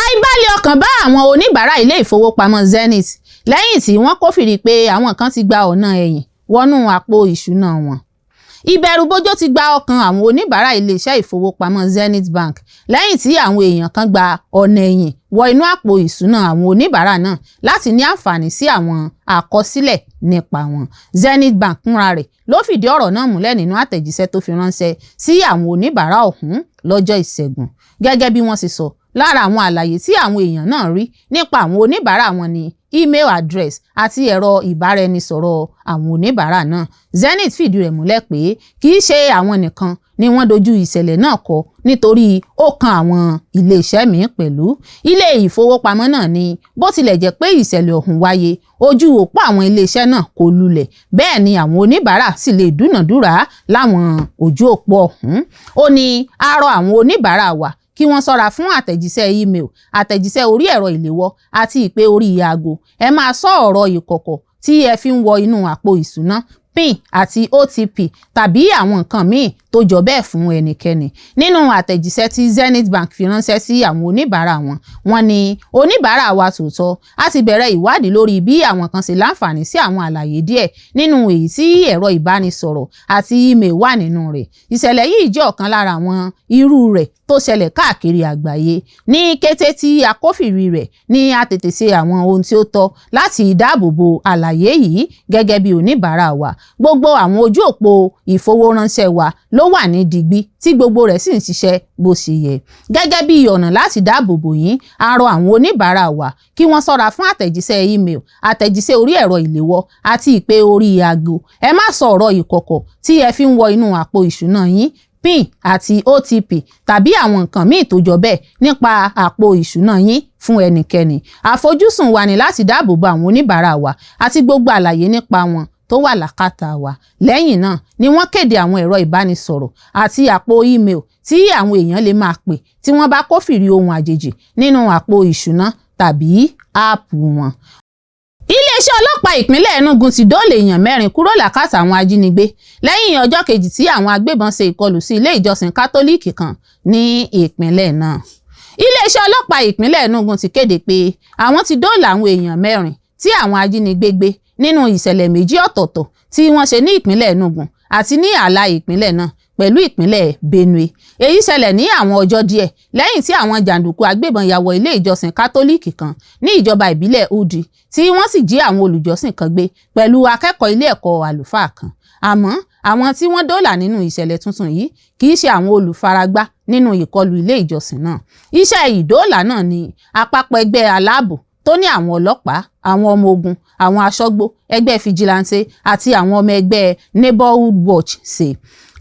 Àìbalẹ̀ ọkàn bá àwọn oníbàárà ilé ìfowópamọ́ Zenith lẹ́yìn tí wọ́n kófìrí pé àwọn kan ti gba ọ̀nà ẹ̀yìn wọnú àpò ìṣúná wọn. Ìbẹ̀rùbojo ti gba ọkàn àwọn oníbàárà iléeṣẹ́ ìfowópamọ́ Zenith Bank lẹ́yìn tí àwọn èèyàn kan gba ọ̀nà ẹ̀yìn wọ inú àpò ìṣúná àwọn oníbàárà náà láti ní àǹfààní sí àwọn àkọsílẹ̀ nípa wọn. Zenith Bank fúnra rẹ̀ ló fìdí ọ̀rọ̀ náà múlẹ̀ nínú àtẹ̀jíṣẹ́ tó fi ránṣẹ́ sí àwọn oníbàárà ọ̀hún lọ́jọ́ Ìṣẹ́gun. Gẹ́gẹ́ bí wọ́n ṣe sọ, lára àwọn àlàyé tí àwọn èèyàn náà rí nípa àwọn oníbàárà wọn ni email address àti ẹ̀rọ ìbáraẹnisọ̀rọ̀ àwọn oníbàárà náà. Zenith fìdí rẹ̀ múlẹ̀ pé kì í ṣe àwọn nìkan ni wọ́n dojú ìṣẹ̀lẹ̀ náà kọ nítorí ó kan àwọn iléeṣẹ́ míì pẹ̀lú. Ilé ìfowópamọ́ náà ní bó tilẹ̀ jẹ́ pé ìṣẹ̀lẹ̀ ọ̀hún wáyé, ojú òpó àwọn iléeṣẹ́ náà kò lulẹ̀, bẹ́ẹ̀ ni àwọn oníbàárà sì lè dúnàdúrà láwọn ojú òpó ọ̀hún. Ó ní a rọ àwọn oníbàárà wa kí wọ́n ṣọ́ra fún àtẹ̀jíṣẹ́ email, àtẹ̀jíṣẹ́ orí ẹ̀rọ ìléwọ́ àti ìpè orí aago. Ẹ máa ṣọ́ ọ̀rọ̀ ìkọ̀kọ̀ tí ẹ fi ń wọ inú àpò ìṣúná, PIN àti OTP tàbí àwọn nǹkan míì tó jọ bẹ́ẹ̀ fún ẹnikẹ́ni. Nínú àtẹ̀jíṣẹ́ tí Zenith Bank fi ránṣẹ́ sí àwọn oníbàárà wọn, wọ́n ní oníbàárà wa tòótọ́ a ti bẹ̀rẹ̀ ìwádìí lórí bí àwọn kan ṣe láǹfààní sí àwọn àlàyé díẹ̀ nínú èyí tí ẹ̀rọ ìbánisọ̀rọ̀ àti email wà nínú rẹ̀. Ìṣẹ̀lẹ̀ yìí jẹ́ ọ̀kan lára àwọn irú rẹ̀ tó ṣẹlẹ̀ káàkiri àgbáyé. Ní kété tí a kófìrí rẹ̀ ní a tètè ṣe àwọn ohun tí ó tọ́ láti dáàbòbo àlàyé yìí gẹ́gẹ́ bí oníbàárà wa. Gbogbo àwọn ojú òpó ìfowóránṣẹ́ wa ló wà ní digbí tí gbogbo rẹ̀ sì ń ṣiṣẹ́ bó ṣe yẹ. Gẹ́gẹ́ bí ọ̀nà láti dáàbòbò yín, a rọ àwọn oníbàárà wa kí wọ́n ṣọ́ra fún àtẹ̀jíṣẹ́ email, àtẹ̀jíṣẹ́ orí ẹ̀rọ ìléwọ́ àti ìpè orí aago. Ẹ má sọ ọ̀rọ̀ ìkọ̀kọ̀ tí ẹ fi ń wọ inú àpò ìṣúná yín, PIN àti OTP tàbí àwọn nǹkan míì tó jọ bẹ́ẹ̀ nípa àpò ìṣúná yín fún ẹnikẹ́ni. Àfojúsùn wa ni láti dáàbòbo àwọn oníbàárà wa àti gbogbo àlàyé nípa wọn tó wà lákàtà wa. Lẹ́yìn náà ni wọ́n kéde àwọn ẹ̀rọ ìbánisọ̀rọ̀ àti àpò email tí àwọn èèyàn lè máa pè tí wọ́n bá kófìrí ohun àjèjì nínú àpò ìṣúná tàbí áàpù wọn. Iléeṣẹ́ ọlọ́pàá ìpínlẹ̀ Enugu ti dóòlà èèyàn 4 kúrò lákàtà àwọn ajínigbé lẹ́yìn ọjọ́ kejì tí àwọn agbébọn ṣe ìkọlù sí ilé ìjọsìn kátólíìkì kan ní ìpínlẹ̀ náà. Iléeṣẹ́ ọlọ́pàá ìpínlẹ̀ Enugu ti kéde pé àwọn ti dóòlà àwọn èèyàn 4 tí àwọn ajínigbé gbé nínú ìṣẹ̀lẹ̀ méjì ọ̀tọ̀ọ̀tọ̀ tí wọ́n ṣe ní ìpínlẹ̀ Enugu àti ní ààlà ìpínlẹ̀ náà pẹ̀lú ìpínlẹ̀ Benue. Èyí ṣẹlẹ̀ ní àwọn ọjọ́ díẹ̀ lẹ́yìn tí àwọn jàǹdùkú agbébọn ya wọ ilé ìjọsìn kátólíìkì kan ní ìjọba ìbílẹ̀ Udi tí wọ́n sì jí àwọn olùjọ́sìn kan gbé pẹ̀lú akẹ́kọ̀ọ́ ilé ẹ̀kọ́ àlùfáà kan. Àmọ́ àwọn tí wọ́n dóòlà nínú ìṣẹ̀lẹ̀ tuntun yìí kì í ṣe àwọn olùfaragbá nínú ìkọlù ilé ìjọsìn náà. Iṣẹ́ ìdóòlà náà ni àpapọ̀ ẹgbẹ́ aláàbò tó ní àwọn ọlọ́pàá, àwọn ọmọ ogun, àwọn aṣọ́gbó, ẹgbẹ́ fìjìláńtẹ́ àti àwọn ọmọ ẹgbẹ́ Neighborhood Watch ṣe.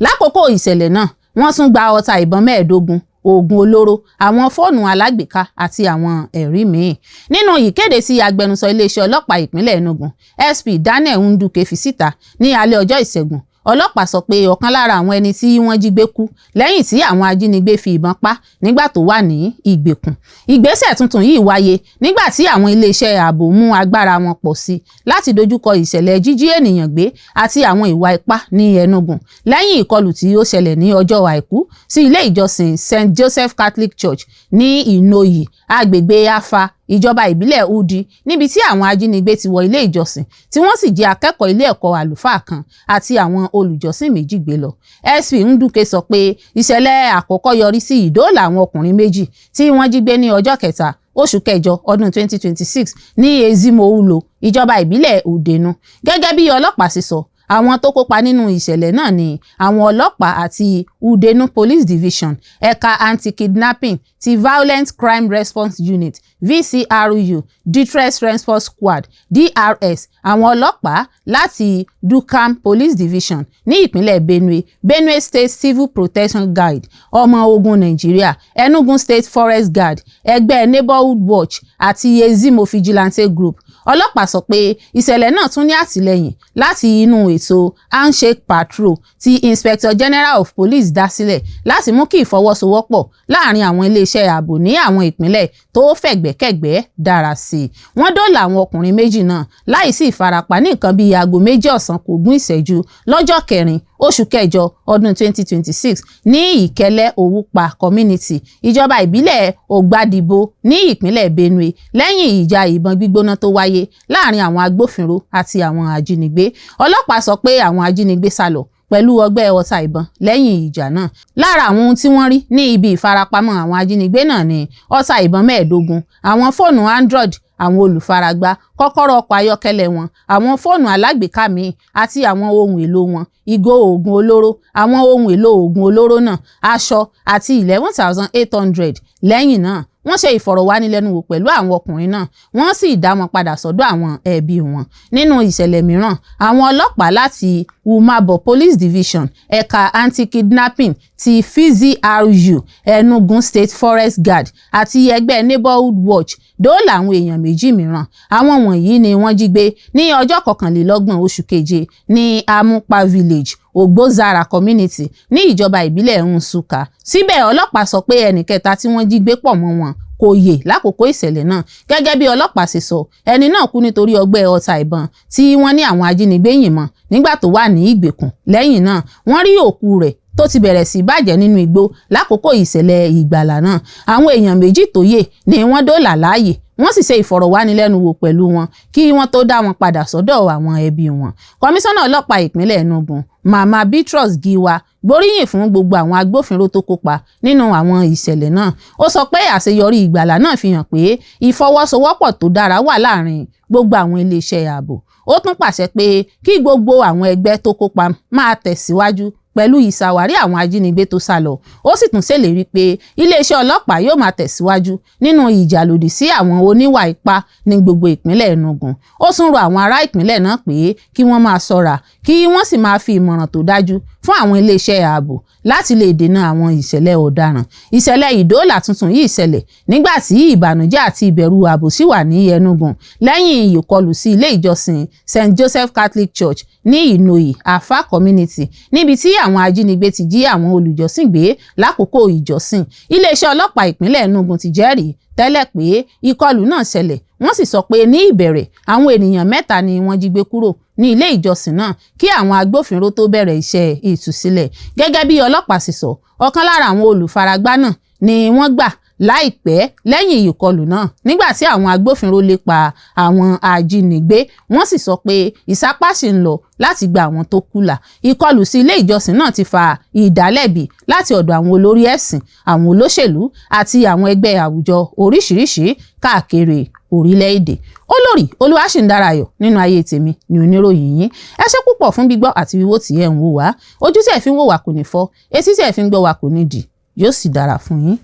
Lákòókò ìṣẹ̀lẹ̀ náà, wọ́n tún gba ọta ìbọn 15, oògùn olóró, àwọn fóònù alágbèéká àti àwọn ẹ̀rí míì. Nínú ìkéde tí agbẹnusọ iléeṣẹ́ ọlọ́pàá ìpínlẹ̀ Enugu, SP Daniel Nduke fi síta ní alẹ́ ọjọ́ Ìṣẹ́gun, ọlọ́pàá sọ pé ọ̀kan lára àwọn ẹni tí wọ́n jí gbé kú lẹ́yìn tí àwọn ajínigbé fi ìbọn pa nígbà tó wà ní ìgbèkùn. Ìgbésẹ̀ tuntun yìí wáyé nígbà tí àwọn iléeṣẹ́ ààbò mú agbára wọn pọ̀ sí láti dojúkọ ìṣẹ̀lẹ̀ jíjí ènìyàn gbé àti àwọn ìwà ipá ní Enugu lẹ́yìn ìkọlù tí ó ṣẹlẹ̀ ní ọjọ́ Àìkú sí ilé ìjọsìn St. Joseph Catholic Church ní Ìnòyì, agbègbè Afa, ìjọba ìbílẹ̀ Udi, níbi tí àwọn ajínigbé ti wọ ilé ìjọsìn tí wọ́n sì jí akẹ́kọ̀ọ́ ilé ẹ̀kọ́ àlùfáà kan àti àwọn olùjọ́sìn 2 gbé lọ. SP Nduke sọ pé ìṣẹ̀lẹ̀ àkọ́kọ́ yọrí sí ìdóòlà àwọn ọkùnrin 2 tí wọ́n jí gbé ní ọjọ́ 3 oṣù kẹjọ ọdún 2026 ní Ezimoulo, ìjọba ìbílẹ̀ Udenu. Gẹ́gẹ́ bí ọlọ́pàá ṣe sọ, àwọn tó kópa nínú ìṣẹ̀lẹ̀ náà ni àwọn ọlọ́pàá àti Udenu Police Division, ẹ̀ka anti-kidnapping ti Violent Crime Response Unit VCRU, Distress Response Squad DRS, àwọn ọlọ́pàá láti Dukam Police Division ní ìpínlẹ̀ Benue, Benue State Civil Protection Guard, ọmọ ogun Nàìjíríà, Enugu State Forest Guard, ẹgbẹ́ Neighborhood Watch àti Ezimo Vigilante Group. Ọlọ́pàá sọ pé ìṣẹ̀lẹ̀ náà tún ní àtìlẹ́yìn láti inú ètò Handshake Patrol tí Inspector General of Police dá sílẹ̀ láti mú kí ìfọwọ́sowọ́pọ̀ láàrin àwọn iléeṣẹ́ ààbò ní àwọn ìpínlẹ̀ tó fẹ̀gbẹ́kẹ̀gbẹ́ dára sí i. Wọ́n dóòlà àwọn ọkùnrin 2 náà láìsí ìfarapa ní nǹkan bíi aago 2 ọ̀sán kò gún ìṣẹ́jú lọ́jọ́ 4 oṣù kẹjọ ọdún 2026 ní Ìkẹlẹ́ Òwúpa community ìjọba ìbílẹ̀ Ògbádìbò ní ìpínlẹ̀ Benue lẹ́yìn ìjà ìbọn gbígbóná tó wáyé láàrin àwọn agbófinró àti àwọn ajínigbé. Ọlọ́pàá sọ pé àwọn ajínigbé sálọ pẹ̀lú ọgbẹ́ ọta ìbọn lẹ́yìn ìjà náà. Lára àwọn ohun tí wọ́n rí ní ibi ìfarapamọ́ àwọn ajínigbé náà ni ọta ìbọn 15, àwọn fóònù Android àwọn olùfaragbá, kọ́kọ́rọ́ ọkọ̀ ayọ́kẹ́lẹ́ wọn, àwọn fóònù alágbèéká míì àti àwọn ohun èlò wọn, ìgò oògùn olóró, àwọn ohun èlò oògùn olóró náà, aṣọ àti 11,800. Lẹ́yìn náà wọ́n ṣe ìfọ̀rọ̀wánilẹ́nuwò pẹ̀lú àwọn ọkùnrin náà, wọ́n sì dá wọn padà sọ́dọ̀ àwọn ẹbí wọn. Nínú ìṣẹ̀lẹ̀ mìíràn, àwọn ọlọ́pàá láti Umabo Police Division ẹ̀ka anti-kidnapping ti FZRU Enugu State Forest Guard àti ẹgbẹ́ Neighborhood Watch dóòlà àwọn èèyàn 2 mìíràn. Àwọn wọ̀nyí ni wọ́n jí gbé ní ọjọ́ 21 oṣù keje ní Amupa Village, Ogbozara Community ní ìjọba ìbílẹ̀ Nsukka. Síbẹ̀ ọlọ́pàá sọ pé ẹnì kẹta tí wọ́n jí gbé pọ̀ mọ́ wọn kò yè lákòókò ìṣẹ̀lẹ̀ náà. Gẹ́gẹ́ bí ọlọ́pàá ṣe sọ, ẹni náà kú nítorí ọgbẹ́ ọta ìbọn tí wọ́n ní àwọn ajínigbé yìn mọ́ nígbà tó wà ní ìgbèkùn. Lẹ́yìn náà wọ́n rí òkú rẹ̀ tó ti bẹ̀rẹ̀ sí bàjẹ́ nínú igbó lákòókò ìṣẹ̀lẹ̀ ìgbàlà náà. Àwọn èèyàn 2 tó yè ni wọ́n dóòlà láàyè, wọ́n sì ṣe ìfọ̀rọ̀wánilẹ́nuwò pẹ̀lú wọn kí wọ́n tó dá wọn padà sọ́dọ̀ àwọn ẹbí wọn. Kọmíṣánná ọlọ́pàá ìpínlẹ̀ Enugu Mama Beatrice Giwa gbóríyìn fún gbogbo àwọn agbófinró tó kópa nínú àwọn ìṣẹ̀lẹ̀ náà. Ó sọ pé àṣeyọrí ìgbàlà náà fi hàn pé ìfọwọ́sowọ́pọ̀ tó dára wà láàrin gbogbo àwọn iléeṣẹ́ ààbò. Ó tún pàṣẹ pé kí gbogbo àwọn ẹgbẹ́ tó kópa máa tẹ̀síwájú pẹ̀lú ìṣàwárí àwọn ajínigbé tó sálọ. Ó sì tún ṣèlérí pé iléeṣẹ́ ọlọ́pàá yóò máa tẹ̀síwájú nínú ìjà lòdì sí àwọn oníwà ipá ní gbogbo ìpínlẹ̀ Enugu. Ó tún rọ àwọn ará ìpínlẹ̀ náà pé kí wọ́n máa ṣọ́ra kí wọ́n sì máa fi ìmọ̀ràn tó dájú fún àwọn iléeṣẹ́ ààbò láti lè dènà àwọn ìṣẹ̀lẹ̀ ọ̀daràn. Ìṣẹ̀lẹ̀ ìdóòlà tuntun yìí ṣẹlẹ̀ nígbà tí ìbànújẹ́ àti ìbẹ̀rù ààbò sì wà ní Enugu lẹ́yìn ìkọlù sí ilé ìjọsìn St. Joseph Catholic Church ní Inoyi Afa Community níbi tí àwọn ajínigbé ti jí àwọn olùjọ́sìn gbé lákòókò ìjọsìn. Iléeṣẹ́ ọlọ́pàá ìpínlẹ̀ Enugu ti jẹ́rìí tẹ́lẹ̀ pé ìkọlù náà ṣẹlẹ̀. Wọ́n sì sọ pé ní ìbẹ̀rẹ̀ àwọn ènìyàn 3 ni wọ́n jí gbé kúrò ní ilé ìjọsìn náà kí àwọn agbófinró tó bẹ̀rẹ̀ iṣẹ́ ìtúsílẹ̀. Gẹ́gẹ́ bí ọlọ́pàá sì sọ, ọ̀kan lára àwọn olùfaragbá náà ni wọ́n gbà láìpẹ́ lẹ́yìn ìkọlù náà nígbà tí àwọn agbófinró lépa àwọn ajínigbé. Wọ́n sì sọ pé ìsapá ṣì ń lọ láti gba àwọn tó kùlà. Ìkọlù sí ilé ìjọsìn náà ti fa ìdálẹ́bi láti ọ̀dọ̀ àwọn olórí ẹ̀sìn, àwọn olóṣèlú àti àwọn ẹgbẹ́ àwùjọ oríṣiríṣi káàkiri orílẹ̀-èdè. Olórí Olúwaṣìndáráyọ̀ nínú ayé tèmi ni oníròyìn yín. Ẹ ṣé púpọ̀ fún gbígbọ́ àti wíwò tí ẹ ń wò wá. Ojú tí ẹ fi ń wò wá kò ní fọ́, etí tí ẹ fi ń gbọ́ wá kò ní dì. Yóò sì dára fún yín.